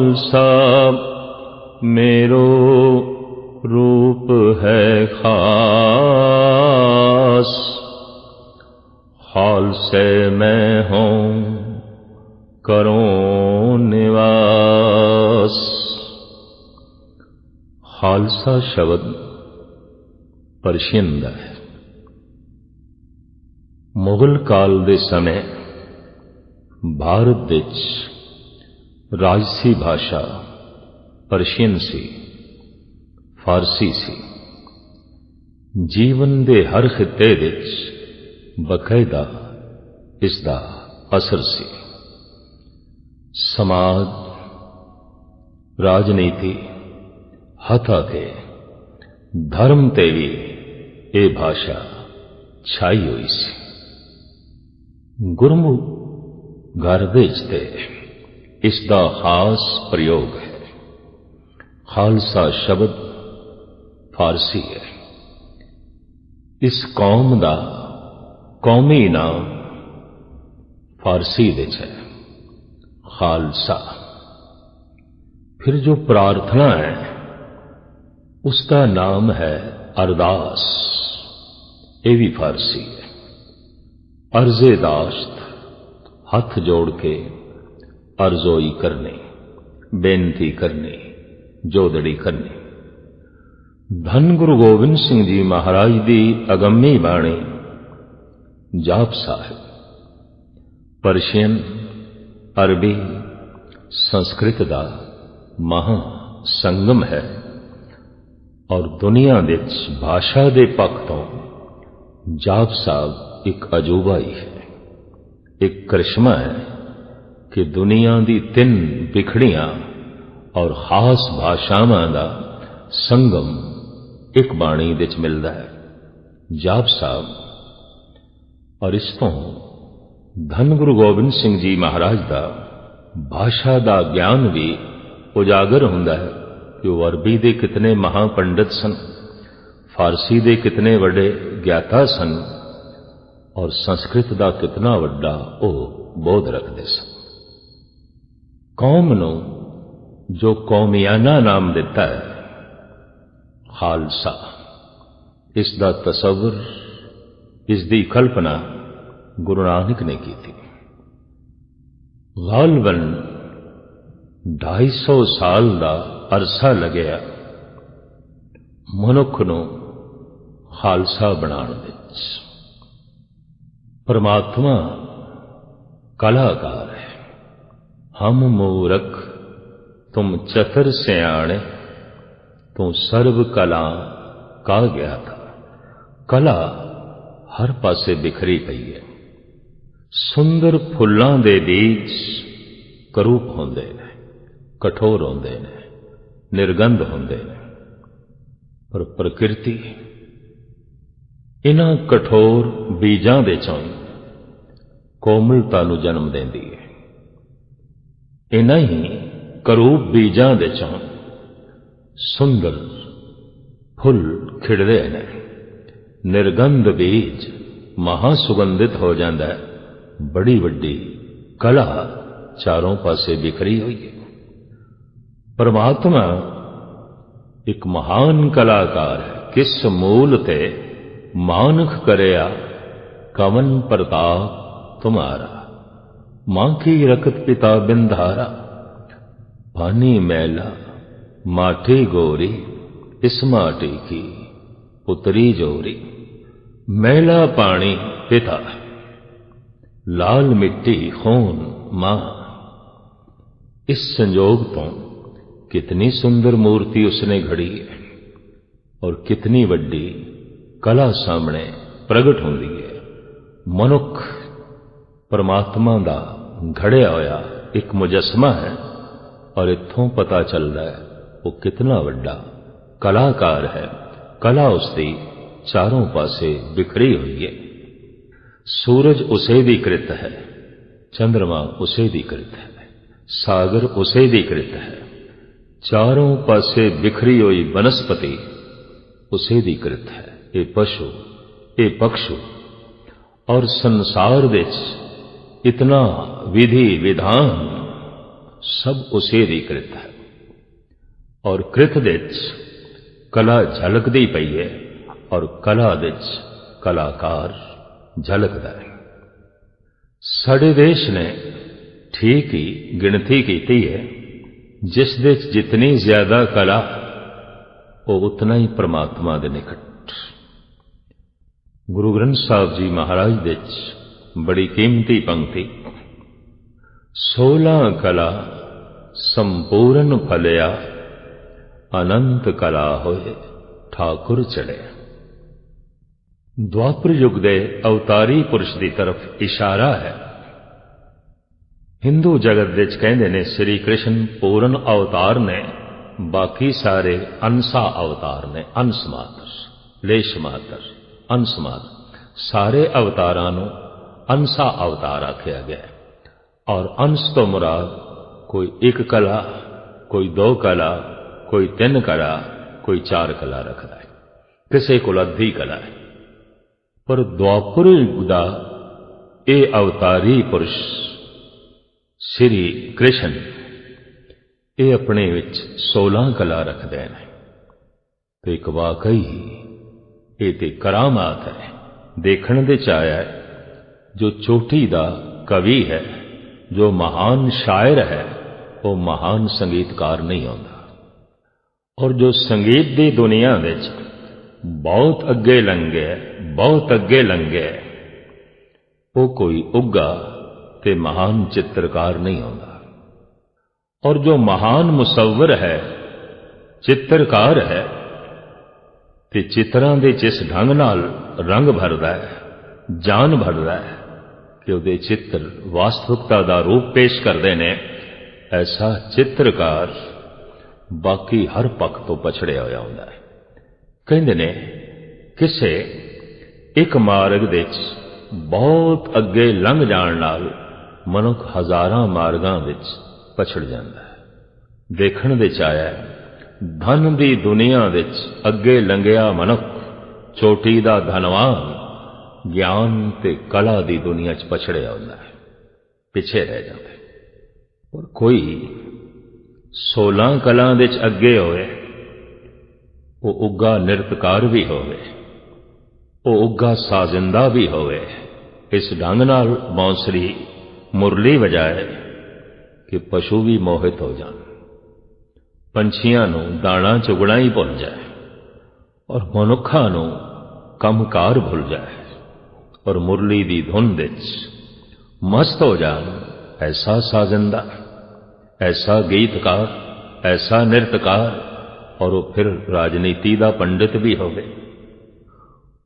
खालसा मेरो रूप है खास, खालसे मैं हूँ करूँ निवास। खालसा शब्द परशियन दा है। मुगल काल दे समय भारत विच राजसी भाषा परशियन सी, फारसी सी। जीवन दे हर खिते विच बकायदा इसदा असर सी। समाज, राजनीति, हथा ते धर्म ते भी ये भाषा छाई हुई सी। गुरमुख घर विच ते इसदा खास प्रयोग है। खालसा शब्द फारसी है। इस कौम दा कौमी नाम फारसी विच है खालसा। फिर जो प्रार्थना है उसका नाम है अरदास, ये भी फारसी है। अर्ज़े दाश्त, हाथ जोड़ के अर्जोई करनी, बेनती करनी, जोदड़ी करनी। धन गुरु गोबिंद सिंह जी महाराज दी अगम्मी बाणी जाप साहिब परशियन, अरबी, संस्कृत का महा संगम है और दुनिया विच भाषा दे पक्ष तो जाप साहब एक अजूबा ही है, एक करिश्मा है कि दुनिया दी 3 बिखड़ियां और खास भाषावां दा संगम एक बाणी विच मिलदा है, जाप साहब। और इस तो धन गुरु गोबिंद सिंह जी महाराज दा भाषा दा ज्ञान भी उजागर हुंदा है कि वो अरबी दे कितने महापंडित सन, फारसी दे कितने वड्डे ज्ञाता सन और संस्कृत दा कितना वड्डा वो बोध रखते सन। कौम नू जो कौमियाना नाम दिता है खालसा, इसका तसव्वुर, इसकी कल्पना गुरु नानक ने की थी। गालबन 250 साल का अरसा लगया मनुख नू खालसा बनाने विच। परमात्मा कलाकार है। हम मूरख तुम चतुर सियाणे, तू सर्व कला का गया था। कला हर पासे बिखरी पई है। सुंदर फुल्लां दे बीज करूप होंदे ने, कठोर होंदे ने, निर्गंध होंदे ने, पर प्रकृति इन्हां कठोर बीजां दे चों कोमलता नूं जन्म देंदी है। इन्हां ही करूप बीजां दे चों सुंदर फुल खिड़दे ने। निर्गंध बीज महासुगंधित हो जाता है। बड़ी वड्डी कला चारों पासे बिखरी हुई है। परमात्मा एक महान कलाकार है। किस मूल ते मानख करया कवन प्रताप तुम्हारा। मां की रखत पिता बिंधारा, पानी मैला माटी गोरी, इस माटी की पुतरी जोरी। मैला पानी पिता, लाल मिट्टी खून मां। इस संयोग तो कितनी सुंदर मूर्ति उसने घड़ी है और कितनी वड्डी कला सामने प्रगट होंदी है। मनुख परमात्मा दा घड़िया होया एक मुजस्मा है और इत्थों पता चल रहा है वो कितना वड्डा कलाकार है। कला उसकी चारों पासे बिखरी हुई है। सूरज उसे दी कृत है, चंद्रमा उसे दी कृत है, सागर उसे दी कृत है। चारों पासे बिखरी हुई वनस्पति उसे दी कृत है। ये पशु, ये पक्षु और संसार विच इतना विधि विधान सब उसे दी कृत है और कृत दे कला झलकदी पई है और कला दे कलाकार झलकदा है। साडे देश ने ठीक ही गिणती की है, जिस दे जितनी ज्यादा कला वो उतना ही परमात्मा दे निकट। गुरु ग्रंथ साहब जी महाराज दे बड़ी कीमती पंक्ति, 16 कला संपूर्ण फलिया, अनंत कला होए ठाकुर चढ़िया। द्वापर युग दे अवतारी पुरुष की तरफ इशारा है। हिंदू जगत दे कहंदे ने श्री कृष्ण पूर्ण अवतार ने, बाकी सारे अंसा अवतार ने, अंश मात्र, लेश मात्र, अंश मात्र। सारे अवतारां नूं अंसा अवतार आख्या गया है और अंश तो मुराद कोई एक कला, कोई 2 कला, कोई 3 कला, कोई 4 कला रखता है, किसी को अद्धी कला है। पर द्वापर युग दा ये अवतारी पुरुष श्री कृष्ण ये अपने विच 16 कला रखते हैं। तो एक वाकई ये ते करामात है, देखने दे आया है। जो चोटी दा कवि है, जो महान शायर है, वो महान संगीतकार नहीं होता। और जो संगीत दी दुनिया विच बहुत अगे लंघे, बहुत अगे लंघे, वो कोई उगा ते महान चित्रकार नहीं होता। और जो महान मुसव्वर है, चित्रकार है, ते चित्रां दे जिस ढंग नाल रंग भरदा है, जान भरदा है कि उहदे चित्र वास्तविकता दा रूप पेश करदे ने, ऐसा चित्रकार बाकी हर पक्ष तो पछड़िया होया हुंदा है। कहंदे ने किसे एक मार्ग दे बहुत अगे लंघ जाण नाल मनुख हजारां मार्गां विच पछड़ जांदा है। देखण दे आया धन दी दुनिया विच अगे लंघिया मनुख चोटी दा धनवान ज्ञान ते कला दी दुनिया च पछड़िया हुंदा है, पिछे रह जांदा है। और कोई 16 कलां विच अगे होए, वो उगा नृतकार भी होवे, वो उगा साजिंदा भी होवे, इस ढंग नाल बांसुरी मुरली वजाए कि पशु भी मोहित हो जान, पंछियां नूं दाणा चुगना ही भुल जाए और मनुखां नूं कमकार भुल जाए और मुरली दी धुन विच मस्त हो जान। ऐसा साजिंदा, ऐसा गीतकार, ऐसा नृतकार, और वो फिर राजनीति का पंडित भी होवे,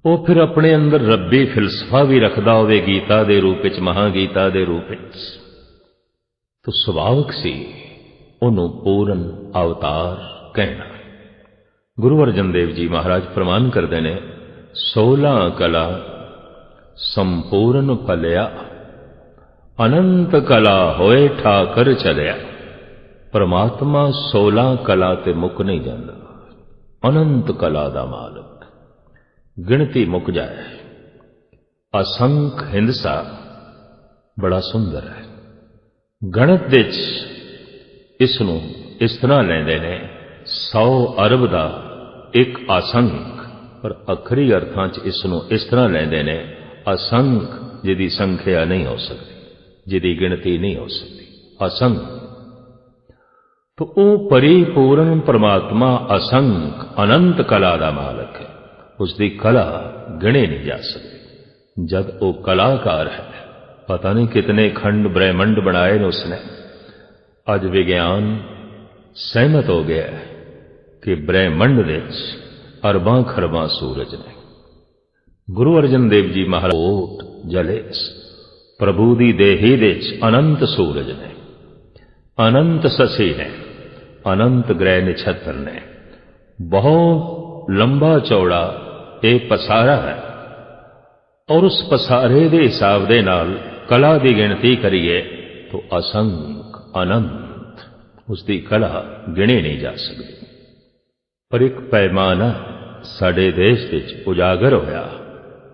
वो फिर अपने अंदर रब्बी फिलसफा भी रखदा होवे गीता दे रूप विच, महागीता दे रूप विच। तो सुभावक सी उन्होंने पूर्ण अवतार कहना। गुरु अर्जन देव जी महाराज प्रमाण करते हैं, 16 कला संपूर्ण फलिया, अनंत कला होए ठाकर चलिया। परमात्मा 16 कला ते मुक नहीं जाता, अनंत कला दा मालक, गिणती मुक जाए। असंख हिंदसा बड़ा सुंदर है। गणत विच इसनूं इस तरह लैंदे ने 100 अरब दा एक असंख, पर अखरी अर्थां च इसनूं इस तरह लैंदे ने असंख जिहदी संख्या नहीं हो सकती, जिहदी गिणती नहीं हो सकती, असंख। तो वो परिपूर्ण परमात्मा असंख अनंत कला का मालक है, उसकी कला गिने नहीं जा सकती। जब वो कलाकार है, पता नहीं कितने खंड ब्रह्मंड बनाए ने उसने। अज विज्ञान सहमत हो गया है कि ब्रह्मंड विच अरबां खरबां सूरज ने। गुरु अर्जन देव जी महाराज जले प्रभु दी देही विच अनंत सूरज ने, अनंत ससी ने, अनंत ग्रह नक्षत्र ने। बहुत लंबा चौड़ा एक पसारा है और उस पसारे के हिसाब दे नाल कला की गिणती करिए तो असंख अनंत उसकी कला गिने नहीं जा सकती। पर एक पैमाना साडे देश विच उजागर होया,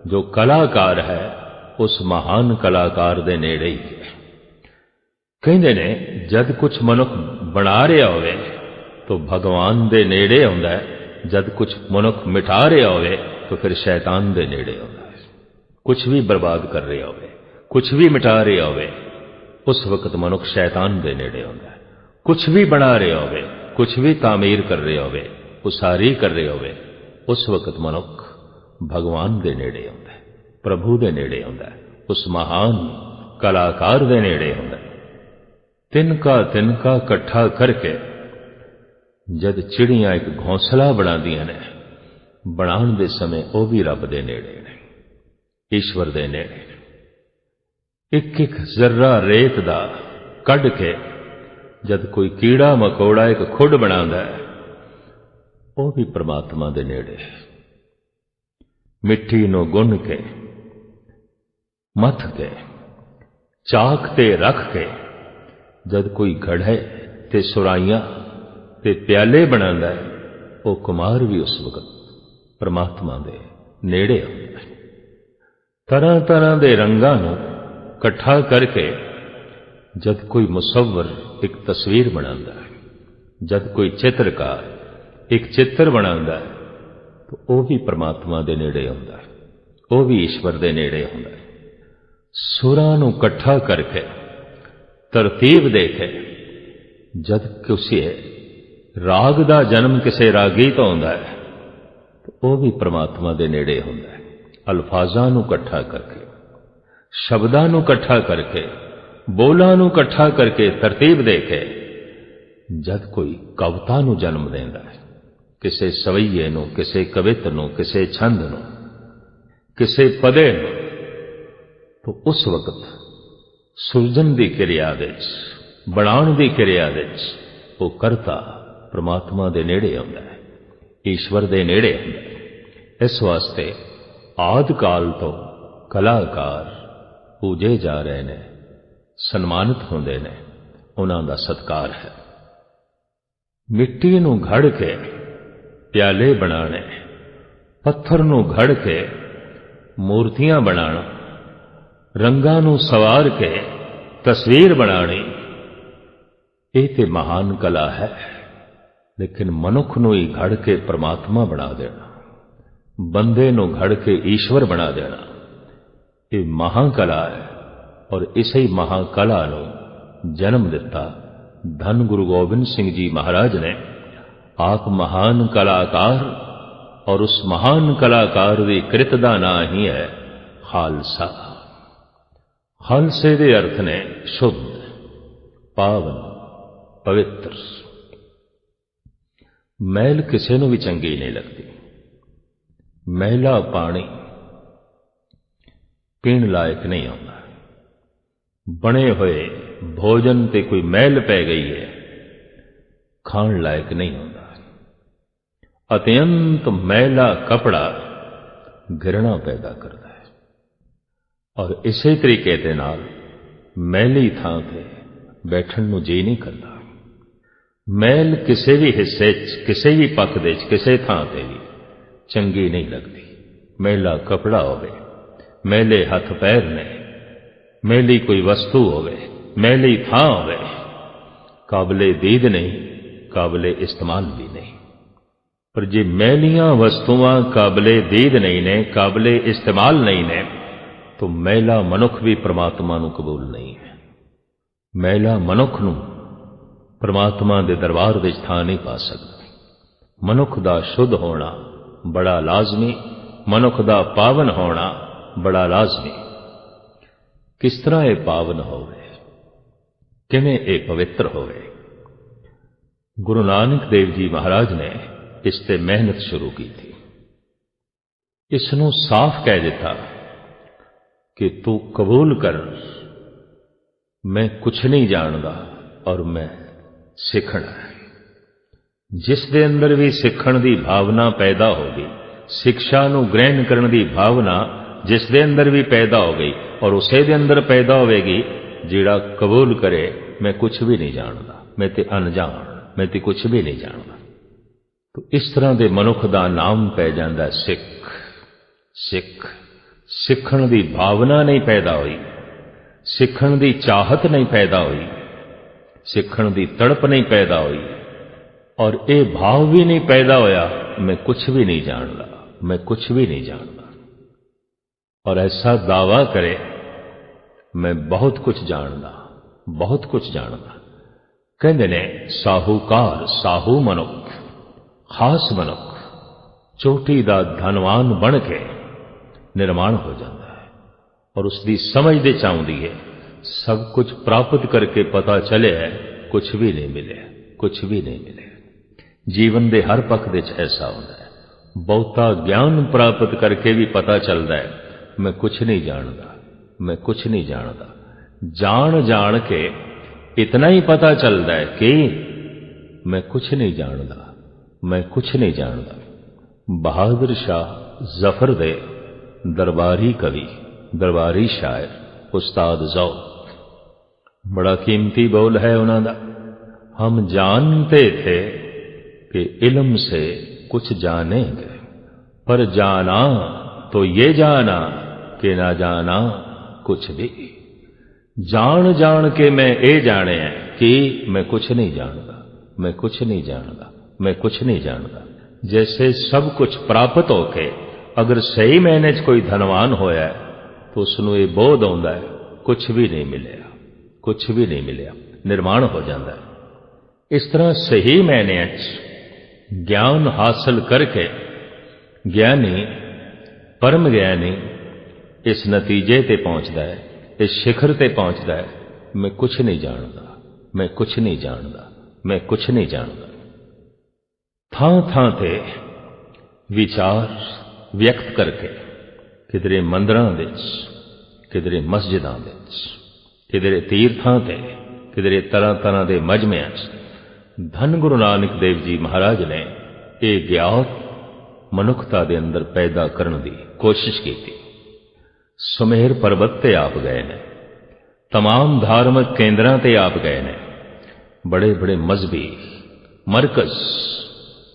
जो कलाकार है उस महान कलाकार दे नेड़े ही है। ਕਹਿੰਦੇ ਨੇ ਜਦ ਕੁਛ ਮਨੁੱਖ ਬਣਾ ਰਿਹਾ ਹੋਵੇ ਤਾਂ ਭਗਵਾਨ ਦੇ ਨੇੜੇ ਆਉਂਦਾ ਹੈ, ਜਦ ਕੁਛ ਮਨੁੱਖ ਮਿਟਾ ਰਿਹਾ ਹੋਵੇ ਤਾਂ ਫਿਰ ਸ਼ੈਤਾਨ ਦੇ ਨੇੜੇ ਆਉਂਦਾ ਹੈ। ਕੁਛ ਵੀ ਬਰਬਾਦ ਕਰ ਰਿਹਾ ਹੋਵੇ, ਕੁਛ ਵੀ ਮਿਟਾ ਰਿਹਾ ਹੋਵੇ, ਉਸ ਵਕਤ ਮਨੁੱਖ ਸ਼ੈਤਾਨ ਦੇ ਨੇੜੇ ਆਉਂਦਾ ਹੈ। ਕੁਛ ਵੀ ਬਣਾ ਰਿਹਾ ਹੋਵੇ, ਕੁਛ ਵੀ ਤਾਮੀਰ ਕਰ ਰਿਹਾ ਹੋਵੇ, ਉਸਾਰੀ ਕਰ ਰਿਹਾ ਹੋਵੇ, ਉਸ ਵਕਤ ਮਨੁੱਖ ਭਗਵਾਨ ਦੇ ਨੇੜੇ ਆਉਂਦਾ ਹੈ, ਪ੍ਰਭੂ ਦੇ ਨੇੜੇ ਆਉਂਦਾ ਹੈ, ਉਸ ਮਹਾਨ ਕਲਾਕਾਰ ਦੇ ਨੇੜੇ ਆਉਂਦਾ ਹੈ। ਤਿਨਕਾ ਇਕੱਠਾ ਕਰਕੇ ਜਦ ਚਿੜੀਆਂ ਇੱਕ ਘੌਂਸਲਾ ਬਣਾਉਂਦੀਆਂ ਨੇ, ਬਣਾਉਣ ਦੇ ਸਮੇਂ ਉਹ ਵੀ ਰੱਬ ਦੇ ਨੇੜੇ ਨੇ, ਈਸ਼ਵਰ ਦੇ ਨੇੜੇ ਨੇ। ਇੱਕ ਇੱਕ ਜ਼ਰਰਾ ਰੇਤ ਦਾ ਕੱਢ ਕੇ ਜਦ ਕੋਈ ਕੀੜਾ ਮਕੌੜਾ ਇੱਕ ਖੁੱਡ ਬਣਾਉਂਦਾ ਹੈ, ਉਹ ਵੀ ਪ੍ਰਮਾਤਮਾ ਦੇ ਨੇੜੇ। ਮਿੱਟੀ ਨੂੰ ਗੁੰਨ ਕੇ, ਮੱਥ ਕੇ, ਚਾਕ ਤੇ ਰੱਖ ਕੇ ਜਦ ਕੋਈ ਘੜੇ ਤੇ ਸੁਰਾਈਆਂ ਤੇ ਪਿਆਲੇ ਬਣਾਉਂਦਾ ਹੈ, ਉਹ ਕੁਮਾਰ ਵੀ ਉਸ ਵਕਤ ਪ੍ਰਮਾਤਮਾ ਦੇ ਨੇੜੇ ਆਉਂਦਾ ਹੈ। ਤਰ੍ਹਾਂ ਤਰ੍ਹਾਂ ਦੇ ਰੰਗਾਂ ਨੂੰ ਇਕੱਠਾ ਕਰਕੇ ਜਦ ਕੋਈ ਮੁਸੱਵਰ ਇੱਕ ਤਸਵੀਰ ਬਣਾਉਂਦਾ ਹੈ, ਜਦ ਕੋਈ ਚਿੱਤਰਕਾਰ ਇੱਕ ਚਿੱਤਰ ਬਣਾਉਂਦਾ ਹੈ, ਤਾਂ ਉਹ ਵੀ ਪ੍ਰਮਾਤਮਾ ਦੇ ਨੇੜੇ ਆਉਂਦਾ ਹੈ, ਉਹ ਵੀ ਈਸ਼ਵਰ ਦੇ ਨੇੜੇ ਆਉਂਦਾ ਹੈ। ਸੁਰਾਂ ਨੂੰ ਇਕੱਠਾ ਕਰਕੇ ਤਰਤੀਬ ਦੇ ਕੇ ਜਦ ਕਿਸੇ ਰਾਗ ਦਾ ਜਨਮ ਕਿਸੇ ਰਾਗੀ ਤੋਂ ਹੁੰਦਾ ਹੈ, ਤਾਂ ਉਹ ਵੀ ਪ੍ਰਮਾਤਮਾ ਦੇ ਨੇੜੇ ਹੁੰਦਾ ਹੈ। ਅਲਫਾਜ਼ਾਂ ਨੂੰ ਇਕੱਠਾ ਕਰਕੇ, ਸ਼ਬਦਾਂ ਨੂੰ ਇਕੱਠਾ ਕਰਕੇ, ਬੋਲਾਂ ਨੂੰ ਇਕੱਠਾ ਕਰਕੇ ਤਰਤੀਬ ਦੇ ਕੇ ਜਦ ਕੋਈ ਕਵਿਤਾ ਨੂੰ ਜਨਮ ਦਿੰਦਾ ਹੈ, ਕਿਸੇ ਸਵਈਏ ਨੂੰ, ਕਿਸੇ ਕਵਿਤ ਨੂੰ, ਕਿਸੇ ਛੰਦ ਨੂੰ, ਕਿਸੇ ਪਦੇ ਨੂੰ, ਤਾਂ ਉਸ ਵਕਤ ਸੁਲਝਣ ਦੀ ਕਿਰਿਆ ਵਿੱਚ, ਬਣਾਉਣ ਦੀ ਕਿਰਿਆ ਵਿੱਚ ਉਹ ਕਰਤਾ ਪ੍ਰਮਾਤਮਾ ਦੇ ਨੇੜੇ ਆਉਂਦਾ ਹੈ, ਈਸ਼ਵਰ ਦੇ ਨੇੜੇ ਆਉਂਦਾ ਹੈ। ਇਸ ਵਾਸਤੇ ਆਦਿ ਕਾਲ ਤੋਂ ਕਲਾਕਾਰ ਪੂਜੇ ਜਾ ਰਹੇ ਨੇ, ਸਨਮਾਨਿਤ ਹੁੰਦੇ ਨੇ, ਉਹਨਾਂ ਦਾ ਸਤਿਕਾਰ ਹੈ। ਮਿੱਟੀ ਨੂੰ ਘੜ ਕੇ ਪਿਆਲੇ ਬਣਾਣੇ, ਪੱਥਰ ਨੂੰ ਘੜ ਕੇ ਮੂਰਤੀਆਂ ਬਣਾਉਣਾ, ਰੰਗਾਂ ਨੂੰ ਸਵਾਰ ਕੇ ਤਸਵੀਰ ਬਣਾਣੀ, ਇਹ ਤੇ ਮਹਾਨ ਕਲਾ ਹੈ। ਲੇਕਿਨ ਮਨੁੱਖ ਨੂੰ ਹੀ ਘੜ ਕੇ ਪ੍ਰਮਾਤਮਾ ਬਣਾ ਦੇਣਾ, ਬੰਦੇ ਨੂੰ ਘੜ ਕੇ ਈਸ਼ਵਰ ਬਣਾ ਦੇਣਾ, ਇਹ ਮਹਾਨ ਕਲਾ ਹੈ। ਔਰ ਇਸੇ ਮਹਾਕਲਾ ਨੂੰ ਜਨਮ ਦਿੱਤਾ ਧੰਨ ਗੁਰੂ ਗੋਬਿੰਦ ਸਿੰਘ ਜੀ ਮਹਾਰਾਜ ਨੇ। ਆਪ ਮਹਾਨ ਕਲਾਕਾਰ, ਔਰ ਉਸ ਮਹਾਨ ਕਲਾਕਾਰ ਦੀ ਕ੍ਰਿਤ ਦਾ ਨਾਂ ਹੀ ਹੈ ਖਾਲਸਾ। ਖਾਲਸੇ ਦੇ ਅਰਥ ਨੇ ਸ਼ੁੱਧ, ਪਾਵਨ, ਪਵਿੱਤਰ। ਮੈਲ ਕਿਸੇ ਨੂੰ ਵੀ ਚੰਗੀ ਨਹੀਂ ਲੱਗਦੀ। ਮੈਲਾ ਪਾਣੀ ਪੀਣ ਲਾਇਕ ਨਹੀਂ ਆਉਂਦਾ। ਬਣੇ ਹੋਏ ਭੋਜਨ ਤੇ ਕੋਈ ਮੈਲ ਪੈ ਗਈ ਹੈ, ਖਾਣ ਲਾਇਕ ਨਹੀਂ ਹੁੰਦਾ। ਅਤਿਅੰਤ ਮੈਲਾ ਕਪੜਾ ਘਿਰਣਾ ਪੈਦਾ ਕਰਦਾ ਹੈ। ਔਰ ਇਸੇ ਤਰੀਕੇ ਦੇ ਨਾਲ ਮੈਲੀ ਥਾਂ ਤੇ ਬੈਠਣ ਨੂੰ ਜੀ ਨਹੀਂ ਕਰਦਾ। ਮੈਲ ਕਿਸੇ ਵੀ ਹਿੱਸੇ 'ਚ, ਕਿਸੇ ਵੀ ਪੱਖ ਦੇ 'ਚ, ਕਿਸੇ ਥਾਂ ਤੇ ਵੀ ਚੰਗੀ ਨਹੀਂ ਲੱਗਦੀ। ਮੈਲਾ ਕਪੜਾ ਹੋਵੇ, ਮੈਲੇ ਹੱਥ ਪੈਰ ਨੇ, ਮੈਲੀ ਕੋਈ ਵਸਤੂ ਹੋਵੇ, ਮੈਲੀ ਥਾਂ ਹੋਵੇ, ਕਾਬਲੇ ਦੀਦ ਨਹੀਂ, ਕਾਬਲੇ ਇਸਤੇਮਾਲ ਵੀ ਨਹੀਂ। ਪਰ ਜੇ ਮੈਲੀਆਂ ਵਸਤੂਆਂ ਕਾਬਲੇ ਦੀਦ ਨਹੀਂ ਨੇ, ਕਾਬਲੇ ਇਸਤੇਮਾਲ ਨਹੀਂ ਨੇ, ਤਾਂ ਮੈਲਾ ਮਨੁੱਖ ਵੀ ਪ੍ਰਮਾਤਮਾ ਨੂੰ ਕਬੂਲ ਨਹੀਂ ਹੈ। ਮੈਲਾ ਮਨੁੱਖ ਨੂੰ ਪ੍ਰਮਾਤਮਾ ਦੇ ਦਰਬਾਰ ਵਿੱਚ ਥਾਂ ਨਹੀਂ ਪਾ ਸਕਦਾ। ਮਨੁੱਖ ਦਾ ਸ਼ੁੱਧ ਹੋਣਾ ਬੜਾ ਲਾਜ਼ਮੀ, ਮਨੁੱਖ ਦਾ ਪਾਵਨ ਹੋਣਾ ਬੜਾ ਲਾਜ਼ਮੀ। ਕਿਸ ਤਰ੍ਹਾਂ ਇਹ ਪਾਵਨ ਹੋਵੇ, ਕਿਵੇਂ ਇਹ ਪਵਿੱਤਰ ਹੋਵੇ? ਗੁਰੂ ਨਾਨਕ ਦੇਵ ਜੀ ਮਹਾਰਾਜ ਨੇ ਇਸ ਤੇ ਮਿਹਨਤ ਸ਼ੁਰੂ ਕੀਤੀ। ਇਸ ਨੂੰ ਸਾਫ਼ ਕਹਿ ਦਿੱਤਾ ਕਿ ਤੂੰ ਕਬੂਲ ਕਰ, ਮੈਂ ਕੁਛ ਨਹੀਂ ਜਾਣਦਾ ਔਰ ਮੈਂ ਸਿੱਖਣਾ ਹੈ। ਜਿਸ ਦੇ ਅੰਦਰ ਵੀ ਸਿੱਖਣ ਦੀ ਭਾਵਨਾ ਪੈਦਾ ਹੋ ਗਈ, ਸਿੱਖਿਆ ਨੂੰ ਗ੍ਰਹਿਣ ਕਰਨ ਦੀ ਭਾਵਨਾ ਜਿਸ ਦੇ ਅੰਦਰ ਵੀ ਪੈਦਾ ਹੋ ਗਈ, ਔਰ ਉਸੇ ਦੇ ਅੰਦਰ ਪੈਦਾ ਹੋਵੇਗੀ ਜਿਹੜਾ ਕਬੂਲ ਕਰੇ ਮੈਂ ਕੁਛ ਵੀ ਨਹੀਂ ਜਾਣਦਾ, ਮੈਂ ਤੇ ਅਣਜਾਣ, ਮੈਂ ਤੇ ਕੁਛ ਵੀ ਨਹੀਂ ਜਾਣਦਾ। ਤਾਂ ਇਸ ਤਰ੍ਹਾਂ ਦੇ ਮਨੁੱਖ ਦਾ ਨਾਮ ਪੈ ਜਾਂਦਾ ਸਿੱਖ। ਸਿੱਖ ਸਿੱਖਣ ਦੀ ਭਾਵਨਾ ਨਹੀਂ ਪੈਦਾ ਹੋਈ, ਸਿੱਖਣ ਦੀ ਚਾਹਤ ਨਹੀਂ ਪੈਦਾ ਹੋਈ, सिखण दी तड़प नहीं पैदा हुई और ये भाव भी नहीं पैदा होया मैं कुछ भी नहीं जानता, मैं कुछ भी नहीं जानता। और ऐसा दावा करे मैं बहुत कुछ जानदा, बहुत कुछ जानदा। कहंदे ने साहूकार साहू मनुख, खास मनुख चोटी दा धनवान बन के निर्माण हो जाता है और उसकी समझ दे चाहती है सब कुछ प्राप्त करके पता चले है कुछ भी नहीं मिले, कुछ भी नहीं मिले। जीवन दे हर पख दे ऐसा होता है। बहुता ज्ञान प्राप्त करके भी पता चलता है मैं कुछ नहीं जानता, मैं कुछ नहीं जानता। जान जान के इतना ही पता चलता है कि मैं कुछ नहीं जानता, मैं कुछ नहीं जानता। बहादुर शाह जफर दे दरबारी कवि, दरबारी शायर उस्ताद ज़ौक़, बड़ा कीमती बोल है उन्होंने। हम जानते थे कि इल्म से कुछ जानेंगे, पर जाना तो ये जाना कि ना जाना कुछ भी। जान जान के मैं ये जाने कि मैं कुछ नहीं जानता, मैं कुछ नहीं जानता, मैं कुछ नहीं जानता। जैसे सब कुछ प्राप्त होके अगर सही मैंने कोई धनवान होया तो उसनों ये बोध आउंदा है कुछ भी नहीं मिले, कुछ भी नहीं मिले, निर्माण हो जाता है। इस तरह सही मैंने ज्ञान हासिल करके ज्ञानी, परम ज्ञानी इस नतीजे ते पहुंचता है, इस शिखर ते पहुंचता है मैं कुछ नहीं जानता, मैं कुछ नहीं जानता, मैं कुछ नहीं जानता। थां थां ते विचार व्यक्त करके किधरे मंदिरां विच, किधरे मस्जिदां विच, किधरे तीर्थां ते, किधरे तरह तरह के मजमियां धन गुरु नानक देव जी महाराज ने यह ज्ञात मनुखता के अंदर पैदा करने की कोशिश की थी। सुमेर पर्वत ते आप गए ने, तमाम धार्मिक केंद्रां ते आप गए ने, बड़े बड़े मजहबी मरकज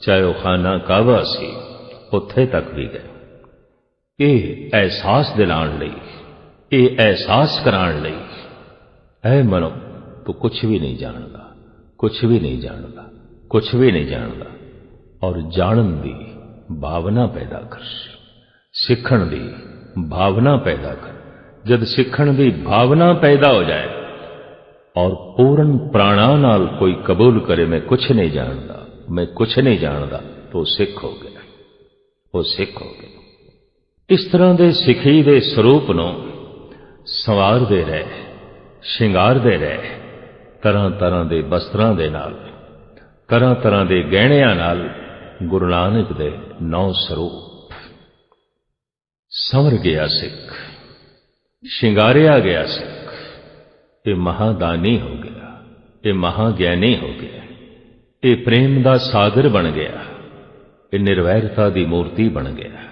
चाहे वह खाना काबा सी उत्थे तक भी गए। ये एहसास दिलाने लई, ये एहसास कराने लई ऐ मनो तू कुछ भी नहीं जानता, कुछ भी नहीं जानता, कुछ भी नहीं जानता। और जानन दी भावना पैदा कर, सीखण दी भावना पैदा कर। जब सीखण दी भावना पैदा हो जाए और पूर्ण प्राणा नाल कोई कबूल करे मैं कुछ नहीं जानता, मैं कुछ नहीं जानता, तो सिख हो गया, वो सिख हो गया। इस तरह के सिखी दे स्वरूप नूं संवारदे रहे, शिंगारदे रहे, तरह तरह के वस्त्रां दे नाल, तरह तरह के गहणियां नाल गुरु नानक दे 9 स्वरूप। संवर गया सिख, शिंगारिया गया सिख, ये महादानी हो गया, ये महाज्ञानी हो गया, ये प्रेम का सागर बन गया, ये निर्वैरता की मूर्ति बन गया,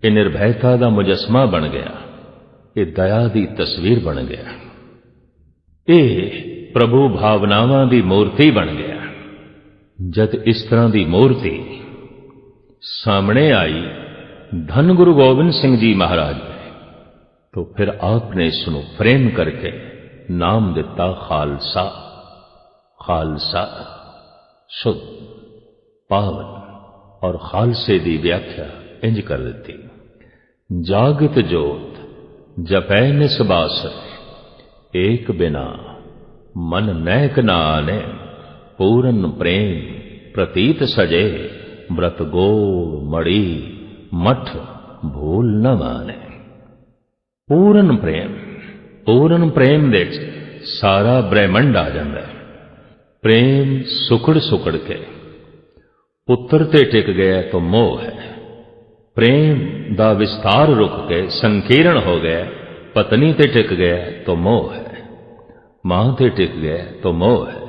ये निर्भयता का मुजस्मा बन गया, ये दया की तस्वीर बन गया, ये प्रभु भावनावां की मूर्ति बन गया। जद इस तरह की मूर्ति सामने आई धन गुरु गोबिंद सिंह जी महाराज ने, तो फिर आपने इसको फ्रेम करके नाम दिता खालसा। खालसा शुद्ध, पावन, और खालसे की व्याख्या इंज कर दी, जागत जोत जपै निसबासर, एक बिना मन नैक नाने, पूरन प्रेम प्रतीत सजे, व्रत गोड़ मड़ी मठ भूल न माने। पूरन प्रेम, पूरन प्रेम दे सारा ब्रह्मंड आ जाता है। प्रेम सुकड़ सुकड़ के पुत्र ते टिक गया तो मोह है, प्रेम दा विस्तार रुक के संकीर्ण हो गया, पत्नी ते टिक गया तो मोह है, मां ते टिक गया तो मोह है,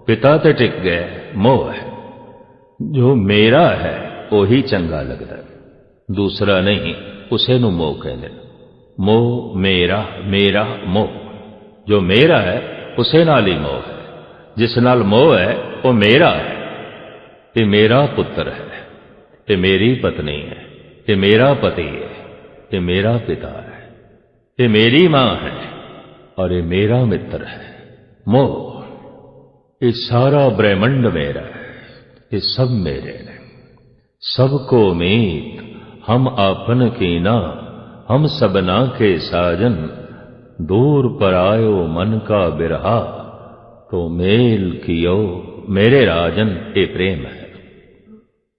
पिता ते टिक गया मोह है। जो मेरा है वही चंगा लगता है, दूसरा नहीं, उसे नु मोह कहते। मोह मेरा, मेरा मोह। जो मेरा है उसे नाल ही मोह है, जिस नाल मोह है वो मेरा है। ये मेरा पुत्र है, ये मेरी पत्नी है, ये मेरा पति है, ये मेरा पिता है, ये मेरी मां है और ये मेरा मित्र है। मोह, ये सारा ब्रह्मंड मेरा है, ये सब मेरे ने। सबको मीत हम आपन कीना, हम सबना के साजन। दूर पर आयो मन का बिरहा, तो मेल कियो मेरे राजन। ये प्रेम है।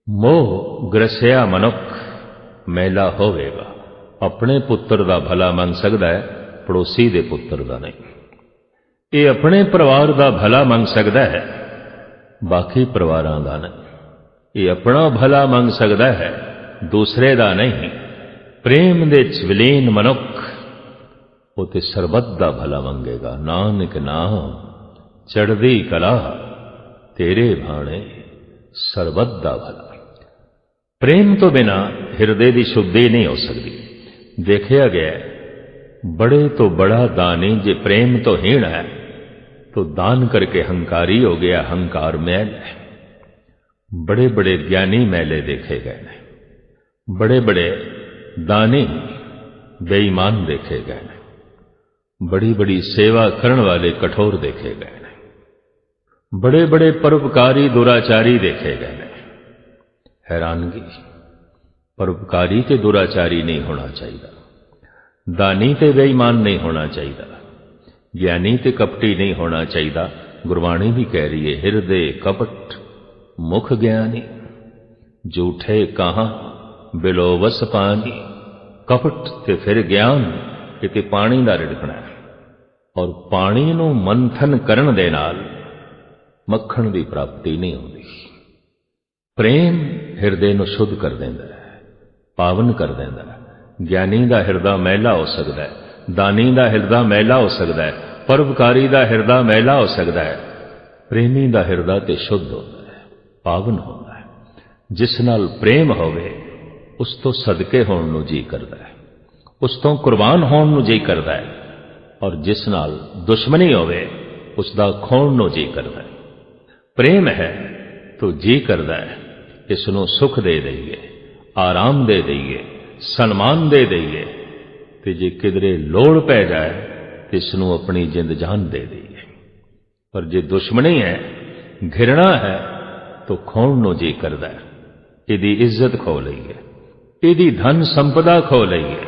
मोह ग्रसिया मनुख मैला होवेगा। अपने पुत्र दा भला मन सकदा है, पड़ोसी दे पुत्र दा नहीं। ये अपने परिवार दा भला मंग सकदा है, बाकी परिवारां दा नहीं। ये अपना भला मंग सकदा है, दूसरे दा नहीं। प्रेम दे विलीन मनुख वो ते सरबत दा भला मंगेगा। नानक नाम चढ़दी कला, तेरे भाणे सरबत दा भला। प्रेम तो बिना हृदय की शुद्धि नहीं हो सकती। देखा गया बड़े तो बड़ा दानी जे प्रेम तो हीण है, तो दान करके हंकारी हो गया। हंकार मैल है। बड़े बड़े ज्ञानी मैले देखे गए हैं, बड़े बड़े दानी बेईमान देखे गए हैं, बड़ी बड़ी सेवा करने वाले कठोर देखे गए हैं, बड़े बड़े परोपकारी दुराचारी देखे गए हैं। हैरानगी, परोपकारी ते दुराचारी नहीं होना चाहिए, दानी ते बेईमान नहीं होना चाहिए, ज्ञानी ते कपटी नहीं होना चाहिए। गुरबाणी भी कह रही है, हृदय कपट मुख ज्ञानी, झूठे कहां बिलोवस पानी। कपट ते फिर ज्ञान, किते पानी दा रिड़कना है। और पानी नूं मंथन करन दे नाल मक्खण दी प्राप्ति नहीं होती। प्रेम हृदय नूं शुद्ध कर देंदा है, पावन कर देंदा है। ज्ञानी दा हृदय मैला हो सकता है, दानी दा हृदय मैला हो सकता है, परोपकारी दा हृदय मैला हो सकता है। प्रेमी दा हृदय ते शुद्ध होता है, पावन होता है। जिस नाल प्रेम होवे उस तो सदके होण नूं जी करदा है, उस तो कुर्बान होण नूं जी करदा है। और जिस नाल दुश्मनी होवे उसदा खोण नूं जी करदा है। प्रेम है तो जी करदा है इसनूं सुख दे दईए, आराम दे दईए, सन्मान दे दईए। ते जे किधरे लोड़ पै जाए तो इसनूं अपनी जिंद जान दे दईए। पर जे दुश्मनी है, घृणा है, तो खोण नूं जी करदा है। इहदी इज्जत खो लईए, इहदी धन संपदा खो लईए,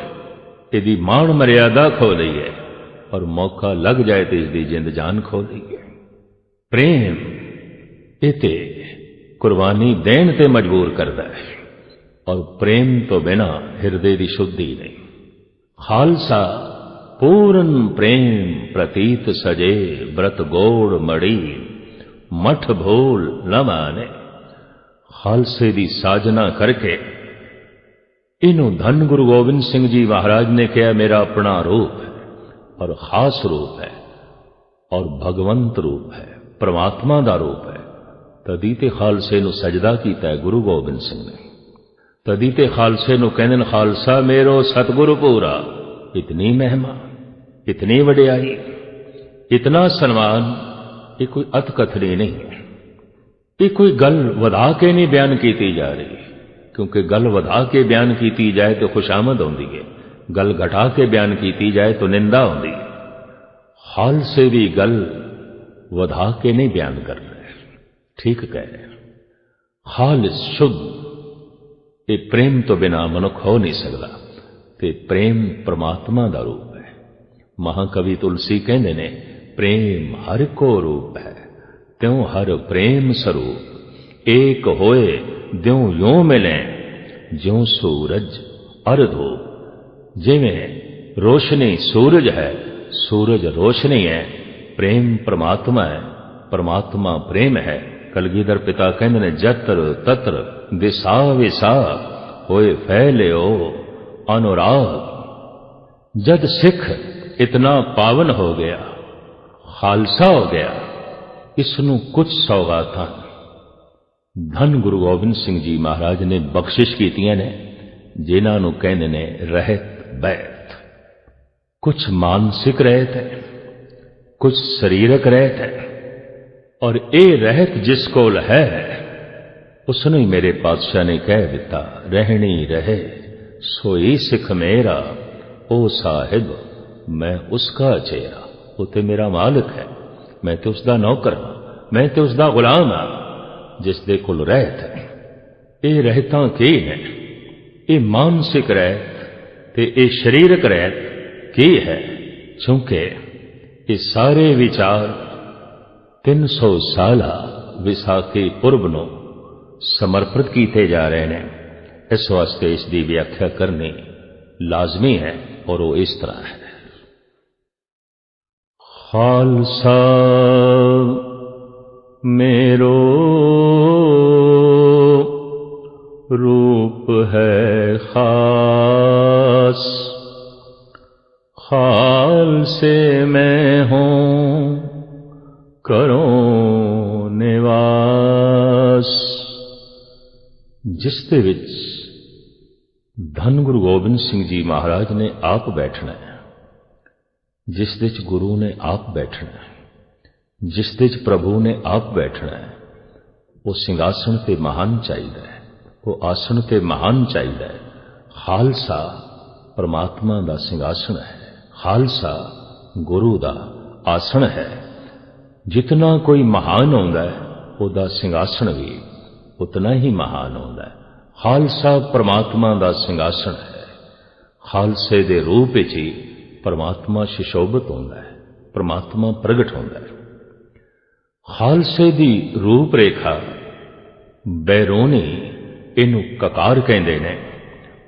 इहदी मान मर्यादा खो लईए, और मौका लग जाए तो इसकी जिंद जान खो लईए। प्रेम इते कुर्बानी देन ते मजबूर करता है। और प्रेम तो बिना हृदय की शुद्धि नहीं। खालसा पूर्ण प्रेम प्रतीत सजे, व्रत गोड़ मड़ी मठ भूल न माने। खालसे की साजना करके इनू धन गुरु गोबिंद सिंह जी महाराज ने कहा, मेरा अपना रूप है और खास रूप है और भगवंत रूप है, परमात्मा का रूप है। तदी ते खालसे नू सजदा कीता है गुरु गोबिंद सिंह ने। तदी ते खालसे नू कहंदे ने, खालसा मेरो सतगुरु पूरा। इतनी महिमा, इतनी वडियाई, इतना सन्मान, ये कोई अतकथनी नहीं है। ये कोई गल वधा के नहीं बयान की जा रही, क्योंकि गल वधा के बयान की जाए तो खुशामद होती है, गल घटा के बयान की जाए तो निंदा होती है। हाल से भी गल वधा के नहीं बयान कर रहे, ठीक कह रहे हैं। खालिस शुद्ध, ये प्रेम तो बिना मनुख हो नहीं सकता। ते प्रेम परमात्मा का रूप है। महाकवि तुलसी कहते ने, प्रेम हर को रूप है, त्यों हर प्रेम स्वरूप। एक होए द्यों यों मिले, ज्यों सूरज अर्धूप। जिवें रोशनी सूरज है, सूरज रोशनी है, प्रेम परमात्मा है, परमात्मा प्रेम है। कलगीधर पिता कहते ने, जत्र तत्र दिशा विसा होए फैलियो अनुराग। जद सिख इतना पावन हो गया, खालसा हो गया, इसनू कुछ सौगातां धन गुरु गोबिंद सिंह जी महाराज ने बख्शिश कीतियां ने, जिन्हां नू कहंदे ने रहत बैत। कुछ मानसिक रहत है, कुछ शरीरक रहत है, और ये रहत जिस कोल है उसने ही मेरे पातशाह ने कह दिता, रहनी रहे सोई सिख मेरा, ओ साहिब मैं उसका चेहरा। वो तो मेरा मालिक है, मैं तो उसका नौकर हाँ। मैं तो उसका गुलाम हाँ जिसदे कोल रहत है। ये रहतां की ने, ये मानसिक रहत ते ये शरीरक रहत की है, क्योंकि ये सारे विचार 300 साला विसाखी पुरब नूं समर्पित किए जा रहे हैं। इस वास्ते इसकी व्याख्या करनी लाजमी है और वो इस तरह है। खालसा मेरो रूप है खास, खालसे मैं हूं करो निवास। जिस दे विच धन गुरु गोबिंद सिंह जी महाराज ने आप बैठना है, जिस दे च गुरु ने आप बैठना है, जिस दे च प्रभु ने आप बैठना है, वो सिंघासन ते महान चाहिए, वो आसन ते महान चाहिए। खालसा परमात्मा दा सिंघासन है, खालसा गुरु दा आसन है। जितना कोई महान होंदा है उहदा सिंघासन भी उतना ही महान होंदा है। खालसा परमात्मा दा सिंघासन है। खालसे दे रूप विच ही परमात्मा सुशोभित होंदा है, परमात्मा प्रगट होंदा है। खालसे दी रूप रेखा बैरोनी इनू ककार कहंदे ने,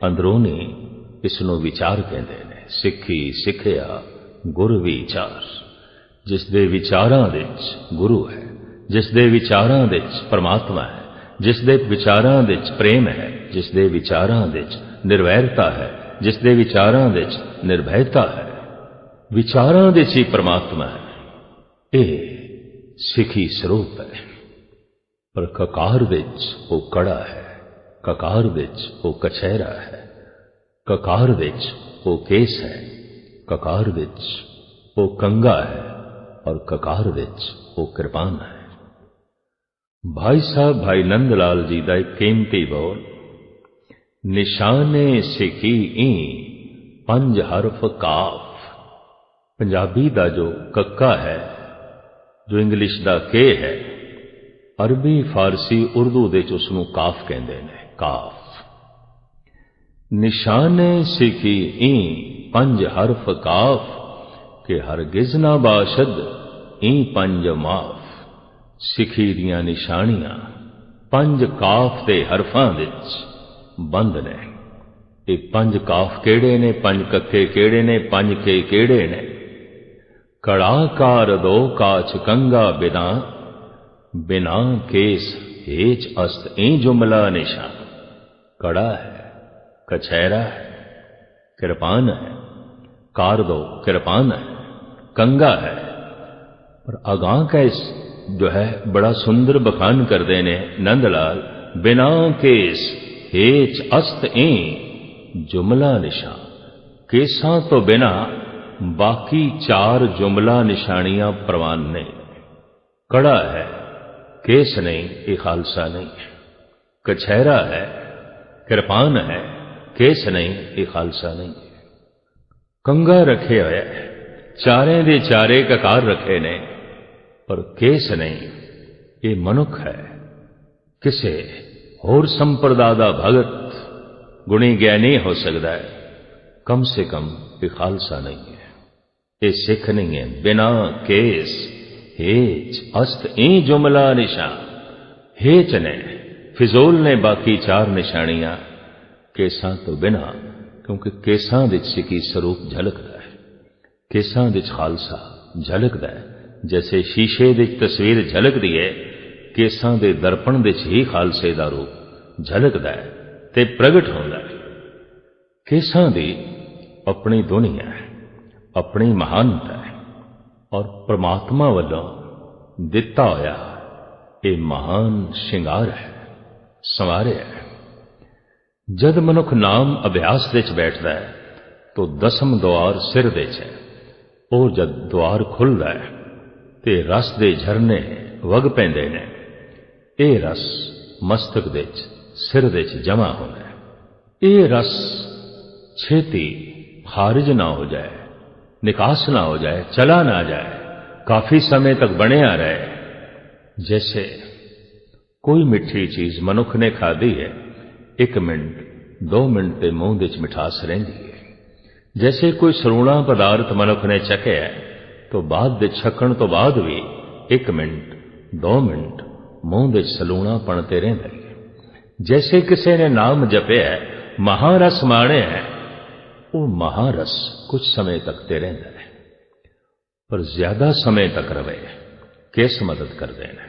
अंदरोनी इसनू विचार कहंदे ने। सिੱਖੀ सिੱਖਿਆ गुर विचार। जिस दे विचारां विच गुरु है, जिस दे विचारां विच परमात्मा है, जिस दे विचारां विच प्रेम है, जिस दे विचारां विच निर्वैरता है, जिस दे विचारां विच निर्भयता है, विचारां विच ही परमात्मा है। ये सिੱਖੀ स्वरूप है। पर ककार विच वो कड़ा है, ककार विच वो कछहरा है, ककार विच वो केस है, ककार विच वो कंगा है और ककार विच वो कृपान है। भाई साहब भाई नंदलाल जी का एक कीमती बोल, निशाने सिखी ई 5 हरफ काफ। पंजाबी का जो कक्का है, जो इंग्लिश का के है, अरबी फारसी उर्दू दे उसनू काफ कहते हैं, काफ। निशाने सिखी ई 5 हरफ काफ, के हरगिज ना बाशद ई 5 माफ। सिखी दियां निशानियां 5 काफ दे हरफां विच बंद ने। ये 5 काफ केड़े ने, 5 कक्के केड़े ने, 5 के केड़े ने? कड़ाकार दो काच कंगा बिना, बिना केस हेच अस्त ई जुमला निशान। कड़ा है, कछहरा है, कृपान है, कार दो कृपान है, कंगा है। और अगां का इस जो है बड़ा सुंदर बखान कर देने नंदलाल, बिना केस हेच अस्त ए जुमला निशान। केसां तो बिना बाकी 4 जुमला निशानियां प्रवान नहीं। कड़ा है, केस नहीं, ये खालसा नहीं है। कछहरा है, कृपान है, केस नहीं, ये खालसा नहीं है। कंगा रखे हुए चारे दे चारे ककार रखे ने, पर केस नहीं, ये मनुख है। किसे होर संप्रदा दा भगत गुणी ज्ञानी हो सकता है, कम से कम ये खालसा नहीं है, ये सिख नहीं है। बिना केस हेच अस्त ई जुमला निशान। हेच ने फिजूल ने बाकी 4 निशानियां, केसां तो बिना, क्योंकि केसां विच सिखी स्वरूप झलकदा है, केसां विच खालसा झलकदा है। जैसे शीशे दी तस्वीर झलकदी है, केसां दे दर्पण विच ही खालसे दा रूप झलकदा है ते प्रगट होंदा है। केसां दी अपनी दुनिया है, अपनी महानता है, और परमात्मा वालों दिता होया ये महान श्रृंगार है, संवारे है। जद मनुख नाम अभ्यास विच बैठदा है तो 10वें द्वार सिर दे है। और जद द्वार खुलदा है ते रस दे झरने वग पैंदे ने। ये रस मस्तक विच सिर विच जमा होंदा है। ये रस छेती खारिज ना हो जाए, निकास ना हो जाए, चला ना जाए, काफी समय तक बनिया रहे। जैसे कोई मिठी चीज मनुख ने खाधी है, 1 मिनट 2 मिनट ते मूँह विच मिठास रहिंदी है। जैसे कोई सलूणा पदार्थ मनुख ने चखिया है तो बाद दे छकण तो बाद भी 1 मिनट 2 मिनट मूँह विच सलूणापण ते रहिंदा है। जैसे किसी ने नाम जपिया है, महारस माणिया है, वो महारस कुछ समय तक ते रहिंदा है, पर ज्यादा समय तक रवे केस मदद करते हैं।